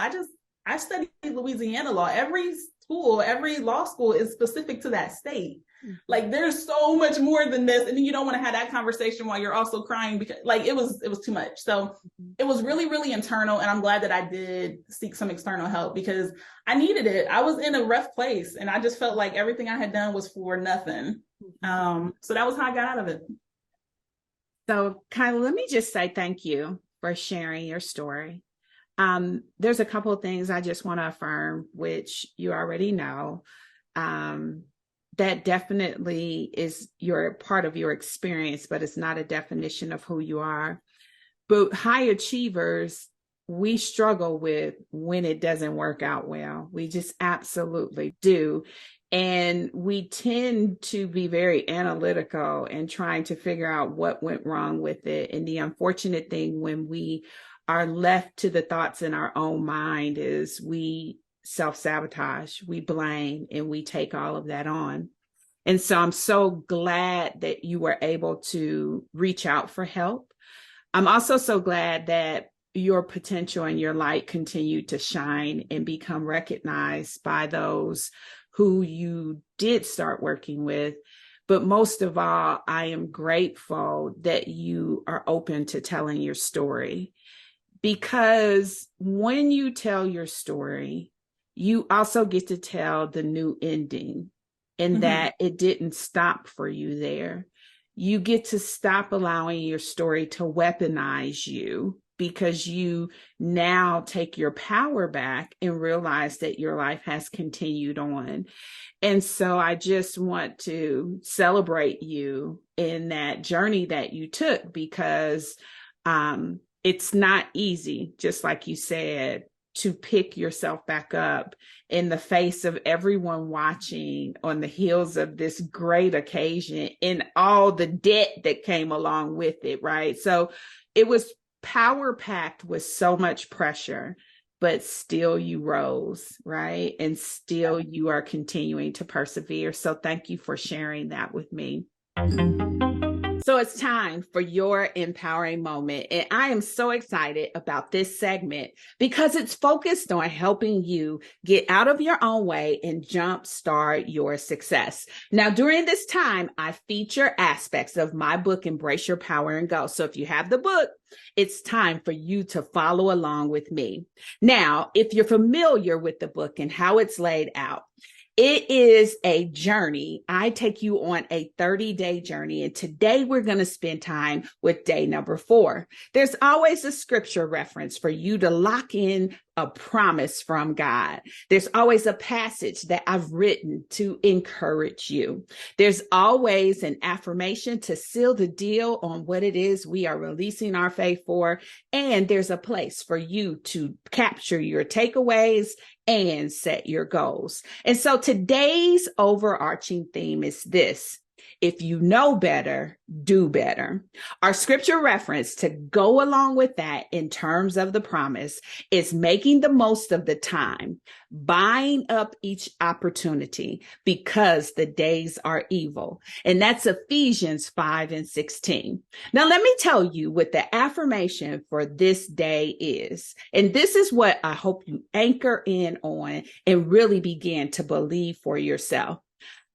I studied Louisiana law. Every school, every law school is specific to that state. Like there's so much more than this, and then you don't want to have that conversation while you're also crying because like it was too much. So it was really, really internal, and I'm glad that I did seek some external help because I needed it. I was in a rough place, and I just felt like everything I had done was for nothing. So that was how I got out of it. So, Kyla, let me just say thank you for sharing your story. There's a couple of things I just want to affirm, which you already know. That definitely is your part of your experience, but it's not a definition of who you are. But high achievers, we struggle with when it doesn't work out well. We just absolutely do. And we tend to be very analytical and trying to figure out what went wrong with it. And the unfortunate thing when we are left to the thoughts in our own mind is we self-sabotage, we blame, and we take all of that on. And so I'm so glad that you were able to reach out for help. I'm also so glad that your potential and your light continue to shine and become recognized by those who you did start working with. But most of all, I am grateful that you are open to telling your story, because when you tell your story, you also get to tell the new ending, and that it didn't stop for you there. You get to stop allowing your story to weaponize you, because you now take your power back and realize that your life has continued on. And so I just want to celebrate you in that journey that you took, because it's not easy, just like you said, to pick yourself back up in the face of everyone watching on the heels of this great occasion and all the debt that came along with it, right? So it was power packed with so much pressure, but still you rose, right? And still you are continuing to persevere. So thank you for sharing that with me. So it's time for your empowering moment. And I am so excited about this segment because it's focused on helping you get out of your own way and jumpstart your success. Now, during this time, I feature aspects of my book, Embrace Your Power and Go. So if you have the book, it's time for you to follow along with me. Now, if you're familiar with the book and how it's laid out, it is a journey. I take you on a 30-day journey, and today we're going to spend time with day number 4. There's always a scripture reference for you to lock in a promise from God. There's always a passage that I've written to encourage you. There's always an affirmation to seal the deal on what it is we are releasing our faith for. And there's a place for you to capture your takeaways and set your goals. And so today's overarching theme is this: if you know better, do better. Our scripture reference to go along with that in terms of the promise is making the most of the time, buying up each opportunity because the days are evil. And that's Ephesians 5:16. Now, let me tell you what the affirmation for this day is. And this is what I hope you anchor in on and really begin to believe for yourself.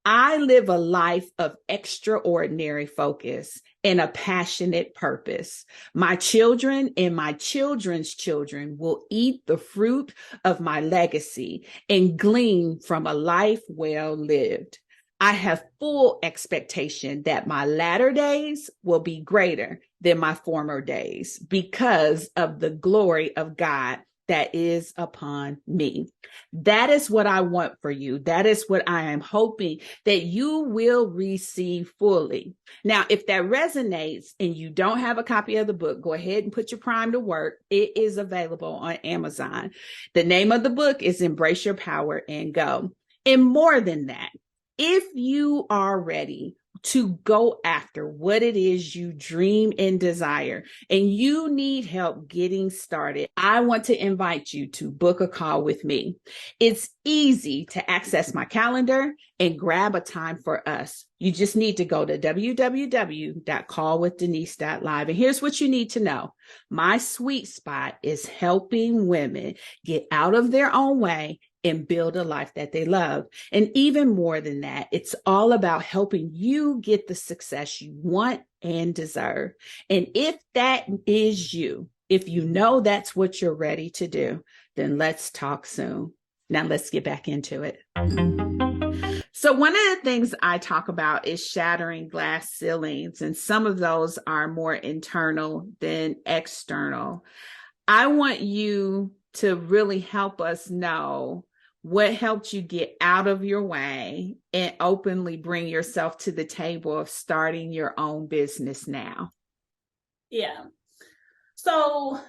I live a life of extraordinary focus and a passionate purpose. My children and my children's children will eat the fruit of my legacy and glean from a life well lived. I have full expectation that my latter days will be greater than my former days because of the glory of God that is upon me. That is what I want for you. That is what I am hoping that you will receive fully. Now, if that resonates and you don't have a copy of the book, go ahead and put your Prime to work. It is available on Amazon. The name of the book is Embrace Your Power and Go. And more than that, if you are ready to go after what it is you dream and desire, and you need help getting started, I want to invite you to book a call with me. It's easy to access my calendar and grab a time for us. You just need to go to www.callwithdenise.live. And here's what you need to know. My sweet spot is helping women get out of their own way and build a life that they love. And even more than that, it's all about helping you get the success you want and deserve. And if that is you, if you know that's what you're ready to do, then let's talk soon. Now let's get back into it. So one of the things I talk about is shattering glass ceilings, and some of those are more internal than external. I want you to really help us know what helped you get out of your way and openly bring yourself to the table of starting your own business now. Yeah. So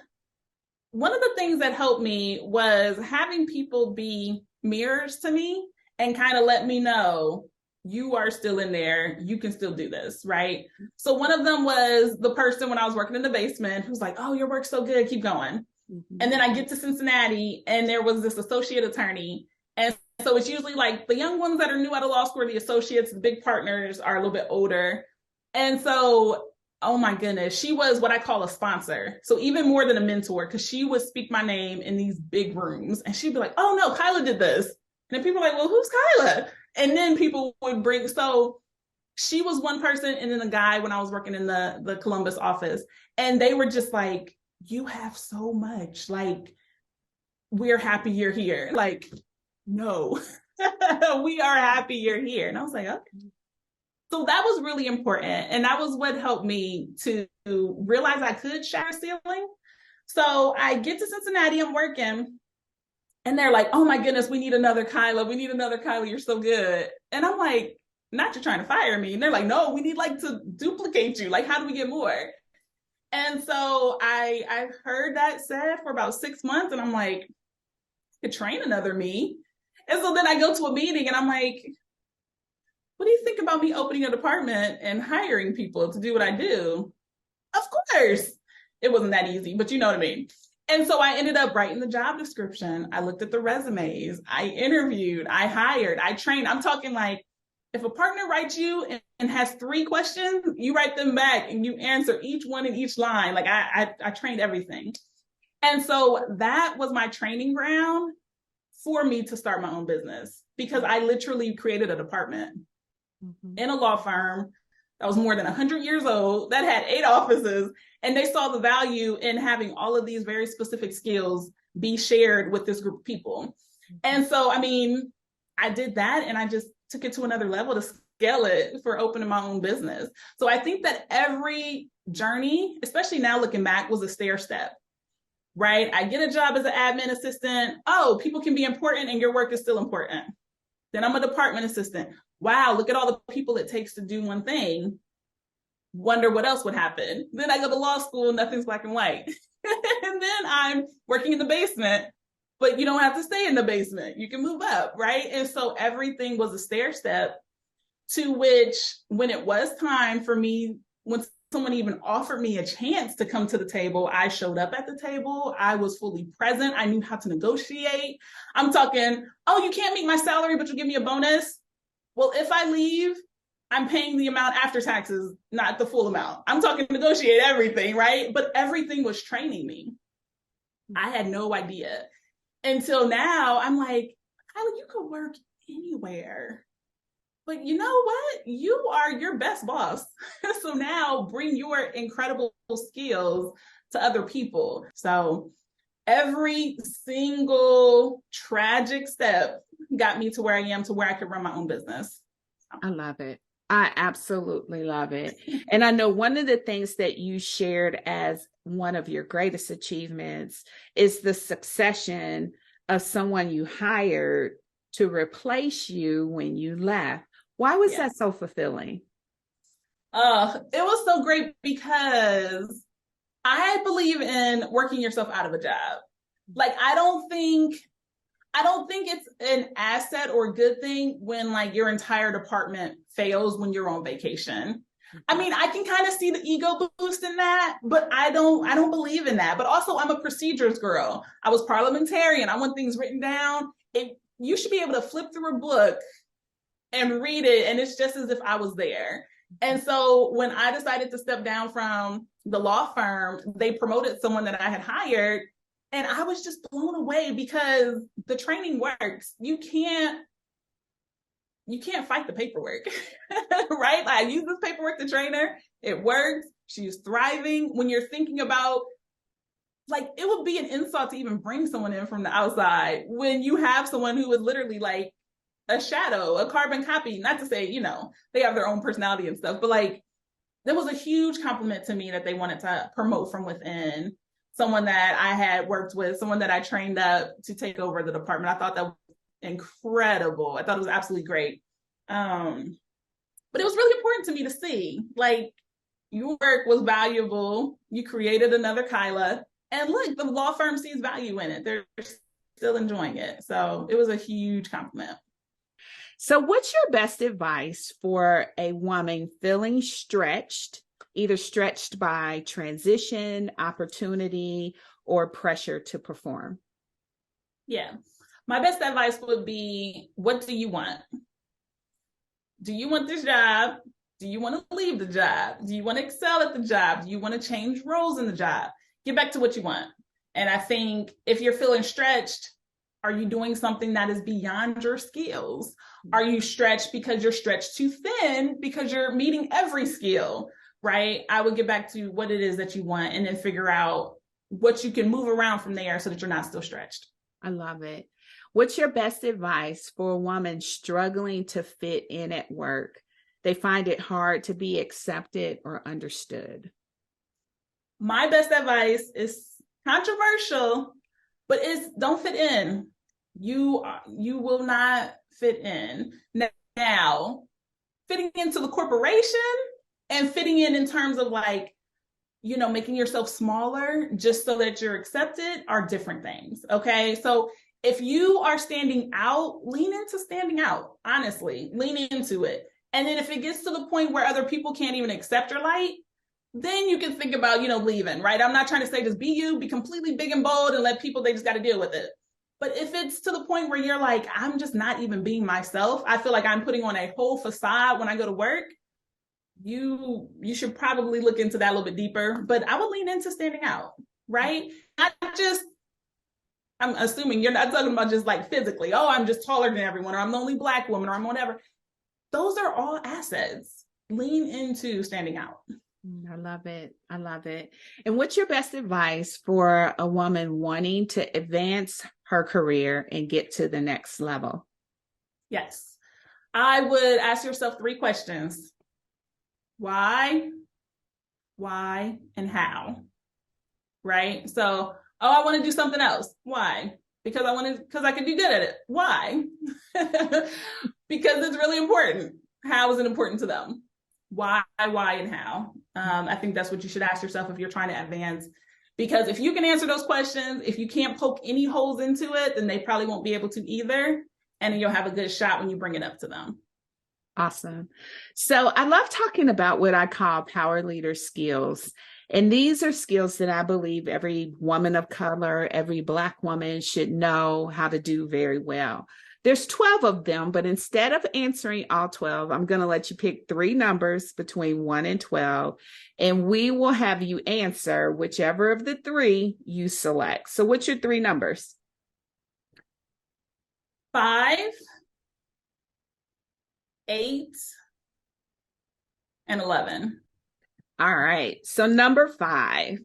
one of the things that helped me was having people be mirrors to me and kind of let me know you are still in there. You can still do this, right? So one of them was the person when I was working in the basement who's like, oh, your work's so good. Keep going. Mm-hmm. And then I get to Cincinnati and there was this associate attorney. And so it's usually like the young ones that are new out of law school, the associates, the big partners are a little bit older. And so, oh my goodness, she was what I call a sponsor. So even more than a mentor, because she would speak my name in these big rooms and she'd be like, oh no, Kyla did this. And then people are like, well, who's Kyla? And then people would bring, so she was one person and then a guy when I was working in the Columbus office. And they were just like, you have so much. Like, we're happy you're here. Like, no, we are happy you're here. And I was like, okay. So that was really important. And that was what helped me to realize I could shatter a ceiling. So I get to Cincinnati, I'm working. And they're like, oh my goodness, we need another Kyla. We need another Kyla. You're so good. And I'm like, not you're trying to fire me. And they're like, no, we need like to duplicate you. Like, how do we get more? And so I heard that said for about 6 months. And I'm like, I could train another me. And so then I go to a meeting and I'm like, what do you think about me opening a department and hiring people to do what I do? Of course. It wasn't that easy, but you know what I mean. And so I ended up writing the job description. I looked at the resumes. I interviewed. I hired. I trained. I'm talking like if a partner writes you and has 3 questions, you write them back and you answer each one in each line. Like I trained everything. And so that was my training ground for me to start my own business because I literally created a department in a law firm that was more than 100 years old, that had 8 offices, and they saw the value in having all of these very specific skills be shared with this group of people. And so, I mean, I did that and I just took it to another level to scale it for opening my own business. So I think that every journey, especially now looking back, was a stair step, right? I get a job as an admin assistant. Oh, people can be important and your work is still important. Then I'm a department assistant. Wow, look at all the people it takes to do one thing. Wonder what else would happen. Then I go to law school, nothing's black and white. And then I'm working in the basement, but you don't have to stay in the basement. You can move up, right? And so everything was a stair step to which when it was time for me, when someone even offered me a chance to come to the table, I showed up at the table. I was fully present. I knew how to negotiate. I'm talking, oh, you can't meet my salary, but you give me a bonus. Well, if I leave, I'm paying the amount after taxes, not the full amount. I'm talking negotiate everything, right? But everything was training me. I had no idea. Until now, I'm like, Kyla, you could work anywhere. But you know what? You are your best boss. So now bring your incredible skills to other people. So every single tragic step got me to where I am, to where I could run my own business. I love it. I absolutely love it. And I know one of the things that you shared as one of your greatest achievements is the succession of someone you hired to replace you when you left. Why was that so fulfilling? It was so great because I believe in working yourself out of a job. Like, I don't think it's an asset or a good thing when like your entire department fails when you're on vacation. I mean, I can kind of see the ego boost in that, but I don't believe in that. But also I'm a procedures girl. I was parliamentarian. I want things written down. You should be able to flip through a book and read it, and it's just as if I was there. And so when I decided to step down from the law firm, they promoted someone that I had hired. And I was just blown away because the training works. You can't fight the paperwork, right? Like, I use this paperwork to train her. It works. She's thriving. When you're thinking about, like, it would be an insult to even bring someone in from the outside when you have someone who is literally like a shadow, a carbon copy. Not to say, they have their own personality and stuff, but like, that was a huge compliment to me that they wanted to promote from within someone that I had worked with, someone that I trained up to take over the department. I thought that was incredible. I thought it was absolutely great. But it was really important to me to see, like, your work was valuable. You created another Kyla. And look, the law firm sees value in it. They're still enjoying it. So it was a huge compliment. So what's your best advice for a woman feeling stretched, either stretched by transition, opportunity, or pressure to perform? Yeah. My best advice would be, what do you want? Do you want this job? Do you want to leave the job? Do you want to excel at the job? Do you want to change roles in the job? Get back to what you want. And I think if you're feeling stretched, are you doing something that is beyond your skills? Are you stretched because you're stretched too thin because you're meeting every skill, right? I would get back to what it is that you want and then figure out what you can move around from there so that you're not still stretched. I love it. What's your best advice for a woman struggling to fit in at work? They find it hard to be accepted or understood. My best advice is controversial, but it's don't fit in. You will not fit in. Now, fitting into the corporation and fitting in terms of, like, making yourself smaller just so that you're accepted are different things. Okay. So if you are standing out, lean into standing out. Honestly, lean into it. And then if it gets to the point where other people can't even accept your light, then you can think about, leaving, right? I'm not trying to say just be you, be completely big and bold and let people, they just got to deal with it. But if it's to the point where you're like, I'm just not even being myself, I feel like I'm putting on a whole facade when I go to work, you should probably look into that a little bit deeper. But I would lean into standing out, right? Not just, I'm assuming you're not talking about just like physically, oh, I'm just taller than everyone, or I'm the only Black woman, or I'm whatever. Those are all assets. Lean into standing out. I love it. I love it. And what's your best advice for a woman wanting to advance her career and get to the next level? Yes. I would ask yourself 3 questions. Why, and how? Right? So, I want to do something else. Why? Because I can be good at it. Why? Because it's really important. How is it important to them? Why, and how? I think that's what you should ask yourself if you're trying to advance. Because if you can answer those questions, if you can't poke any holes into it, then they probably won't be able to either. And then you'll have a good shot when you bring it up to them. Awesome. So I love talking about what I call power leader skills. And these are skills that I believe every woman of color, every Black woman should know how to do very well. There's 12 of them, but instead of answering all 12, I'm going to let you pick 3 numbers between 1 and 12, and we will have you answer whichever of the 3 you select. So what's your 3 numbers? 5, 8, and 11. All right. So number 5,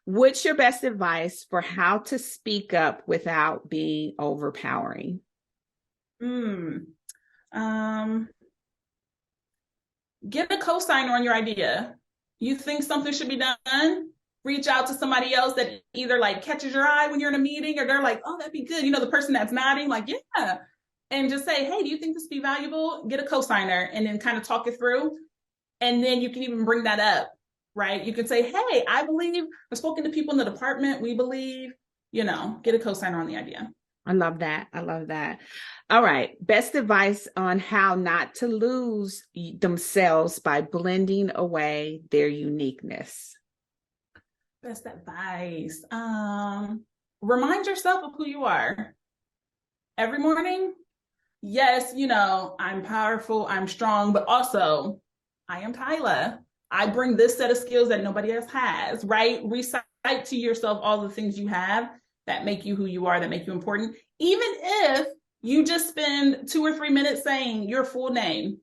what's your best advice for how to speak up without being overpowering? Get a co-signer on your idea. You think something should be done? Reach out to somebody else that either like catches your eye when you're in a meeting, or they're like, oh, that'd be good. The person that's nodding, like, yeah. And just say, hey, do you think this would be valuable? Get a co-signer and then kind of talk it through. And then you can even bring that up, right? You could say, hey, I believe, I've spoken to people in the department. We believe, get a co-signer on the idea. I love that. I love that. All right. Best advice on how not to lose themselves by blending away their uniqueness. Best advice. Remind yourself of who you are every morning. Yes, I'm powerful, I'm strong, but also I am Kyla. I bring this set of skills that nobody else has, right? Recite to yourself all the things you have that make you who you are, that make you important. Even if you just spend 2 or 3 minutes saying your full name.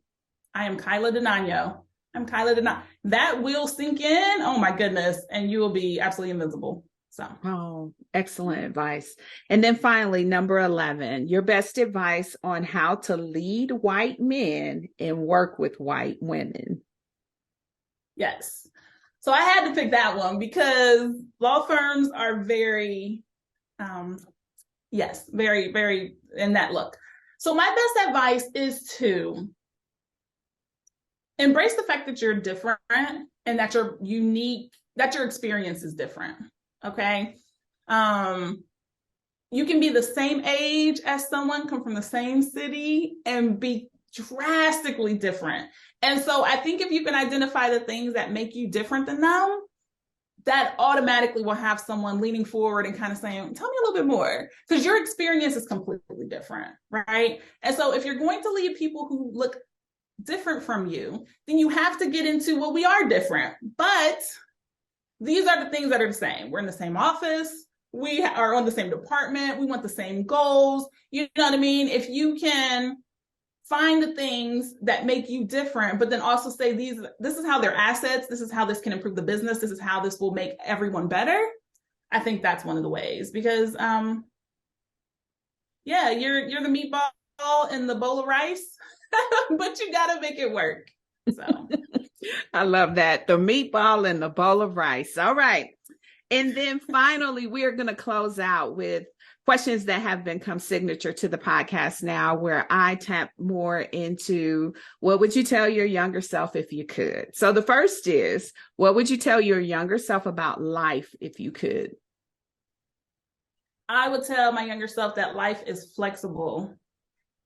I am Kyla Denanyoh. I'm Kyla Denanyoh. That will sink in. Oh my goodness. And you will be absolutely invincible. So. Oh, excellent advice. And then finally, number 11, your best advice on how to lead white men and work with white women. Yes. So I had to pick that one because law firms are very, very, very in that look. So my best advice is to embrace the fact that you're different and that you're unique, that your experience is different. Okay. You can be the same age as someone, come from the same city, and be drastically different. And so I think if you can identify the things that make you different than them, that automatically will have someone leaning forward and kind of saying, tell me a little bit more, because your experience is completely different, right? And so if you're going to lead people who look different from you, then you have to get into, well, we are different, but these are the things that are the same. We're in the same office. We are on the same department. We want the same goals. You know what I mean? If you can find the things that make you different, but then also say this is how they're assets. This is how this can improve the business. This is how this will make everyone better. I think that's one of the ways because, you're the meatball in the bowl of rice, but you got to make it work. So I love that. The meatball and the bowl of rice. All right. And then finally, we are going to close out with questions that have become signature to the podcast now, where I tap more into what would you tell your younger self if you could? So the first is, what would you tell your younger self about life if you could? I would tell my younger self that life is flexible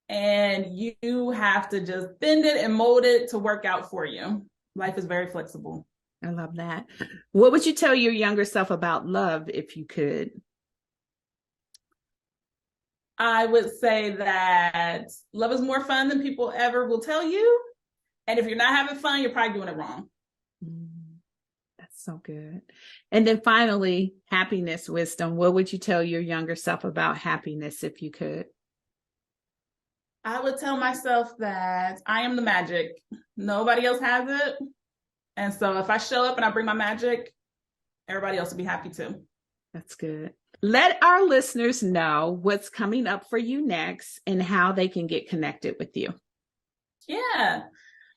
and you have to just bend it and mold it to work out for you. Life is very flexible. I love that. What would you tell your younger self about love if you could? I would say that love is more fun than people ever will tell you. And if you're not having fun, you're probably doing it wrong. That's so good. And then finally, happiness wisdom. What would you tell your younger self about happiness if you could? I would tell myself that I am the magic. Nobody else has it. And so if I show up and I bring my magic, everybody else will be happy too. That's good. Let our listeners know what's coming up for you next and how they can get connected with you. Yeah.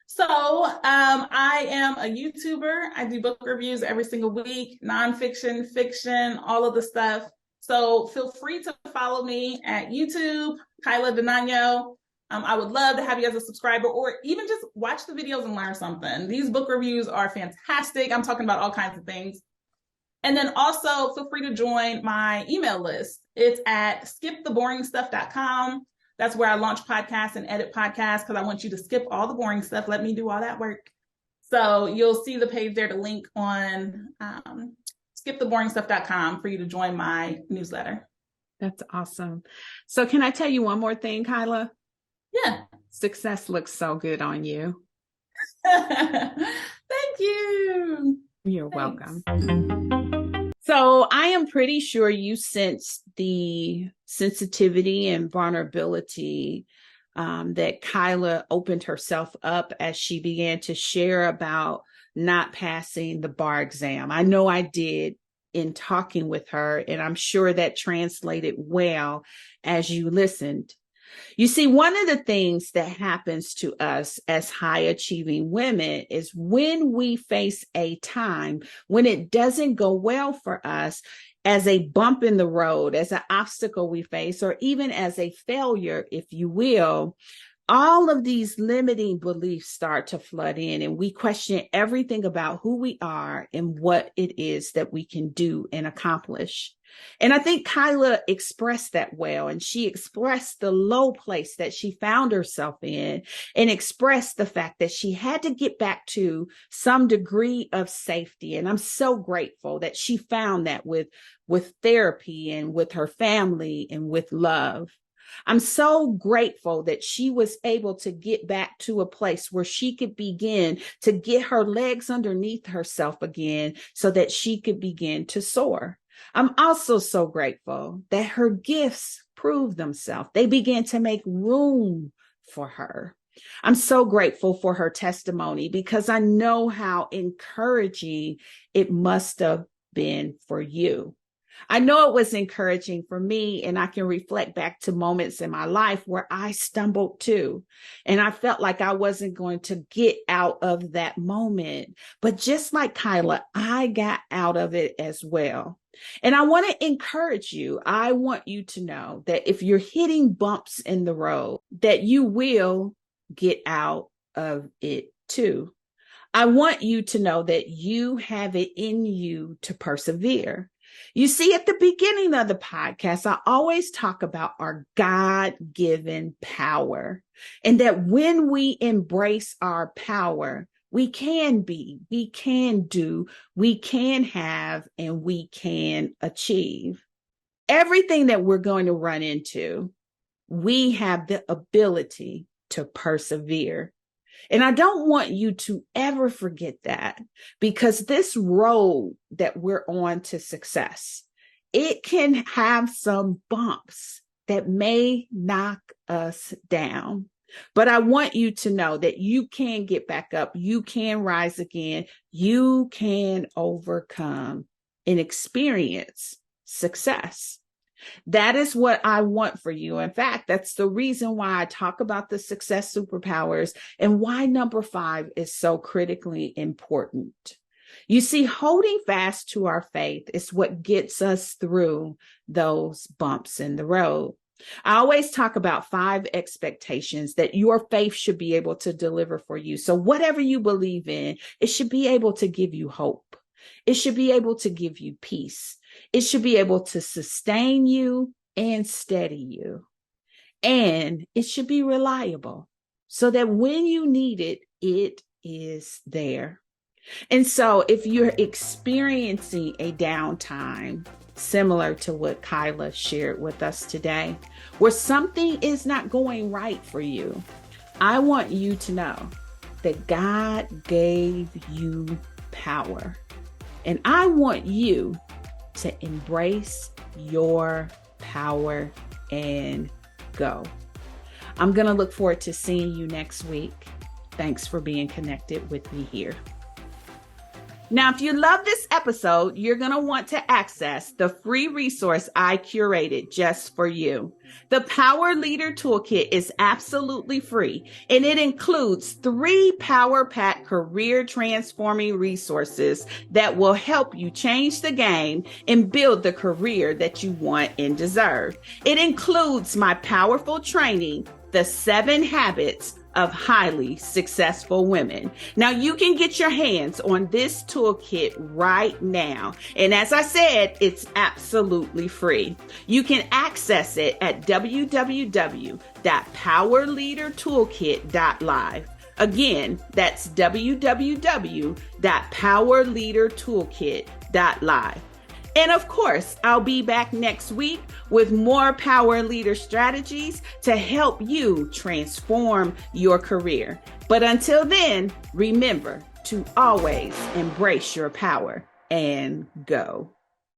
So I am a YouTuber. I do book reviews every single week, nonfiction, fiction, all of the stuff. So feel free to follow me at YouTube, Kyla Denanyoh. I would love to have you as a subscriber or even just watch the videos and learn something. These book reviews are fantastic. I'm talking about all kinds of things. And then also feel free to join my email list. It's at skiptheboringstuff.com. That's where I launch podcasts and edit podcasts because I want you to skip all the boring stuff. Let me do all that work. So you'll see the page there to link on skiptheboringstuff.com for you to join my newsletter. That's awesome. So can I tell you one more thing, Kyla? Yeah. Success looks so good on you. Thank you. You're Thanks. welcome. So I am pretty sure you sensed the sensitivity and vulnerability that Kyla opened herself up as she began to share about not passing the bar exam. I know I did in talking with her, and I'm sure that translated well as you listened. You see, one of the things that happens to us as high achieving women is when we face a time when it doesn't go well for us, as a bump in the road, as an obstacle we face, or even as a failure, if you will, all of these limiting beliefs start to flood in, and we question everything about who we are and what it is that we can do and accomplish. And I think Kyla expressed that well, and she expressed the low place that she found herself in and expressed the fact that she had to get back to some degree of safety. And I'm so grateful that she found that with therapy and with her family and with love. I'm so grateful that she was able to get back to a place where she could begin to get her legs underneath herself again so that she could begin to soar. I'm also so grateful that her gifts proved themselves. They began to make room for her. I'm so grateful for her testimony because I know how encouraging it must have been for you. I know it was encouraging for me, and I can reflect back to moments in my life where I stumbled too. And I felt like I wasn't going to get out of that moment. But just like Kyla, I got out of it as well. And I want to encourage you. I want you to know that if you're hitting bumps in the road, that you will get out of it too. I want you to know that you have it in you to persevere. You see, at the beginning of the podcast, I always talk about our God-given power, and that when we embrace our power, we can be, we can do, we can have, and we can achieve. Everything that we're going to run into, we have the ability to persevere. And I don't want you to ever forget that, because this road that we're on to success, it can have some bumps that may knock us down. But I want you to know that you can get back up. You can rise again. You can overcome and experience success. That is what I want for you. In fact, that's the reason why I talk about the success superpowers and why number 5 is so critically important. You see, holding fast to our faith is what gets us through those bumps in the road. I always talk about 5 expectations that your faith should be able to deliver for you. So whatever you believe in, it should be able to give you hope. It should be able to give you peace. It should be able to sustain you and steady you. And it should be reliable so that when you need it, it is there. And so if you're experiencing a downtime similar to what Kyla shared with us today, where something is not going right for you, I want you to know that God gave you power. And I want you to embrace your power and go. I'm going to look forward to seeing you next week. Thanks for being connected with me here. Now, if you love this episode, you're going to want to access the free resource I curated just for you. The Power Leader Toolkit is absolutely free, and it includes 3 power-packed career transforming resources that will help you change the game and build the career that you want and deserve. It includes my powerful training, The 7 Habits of Highly Successful Women. Now, you can get your hands on this toolkit right now. And as I said, it's absolutely free. You can access it at www.powerleadertoolkit.live. Again, that's www.powerleadertoolkit.live. And of course, I'll be back next week with more power leader strategies to help you transform your career. But until then, remember to always embrace your power and go.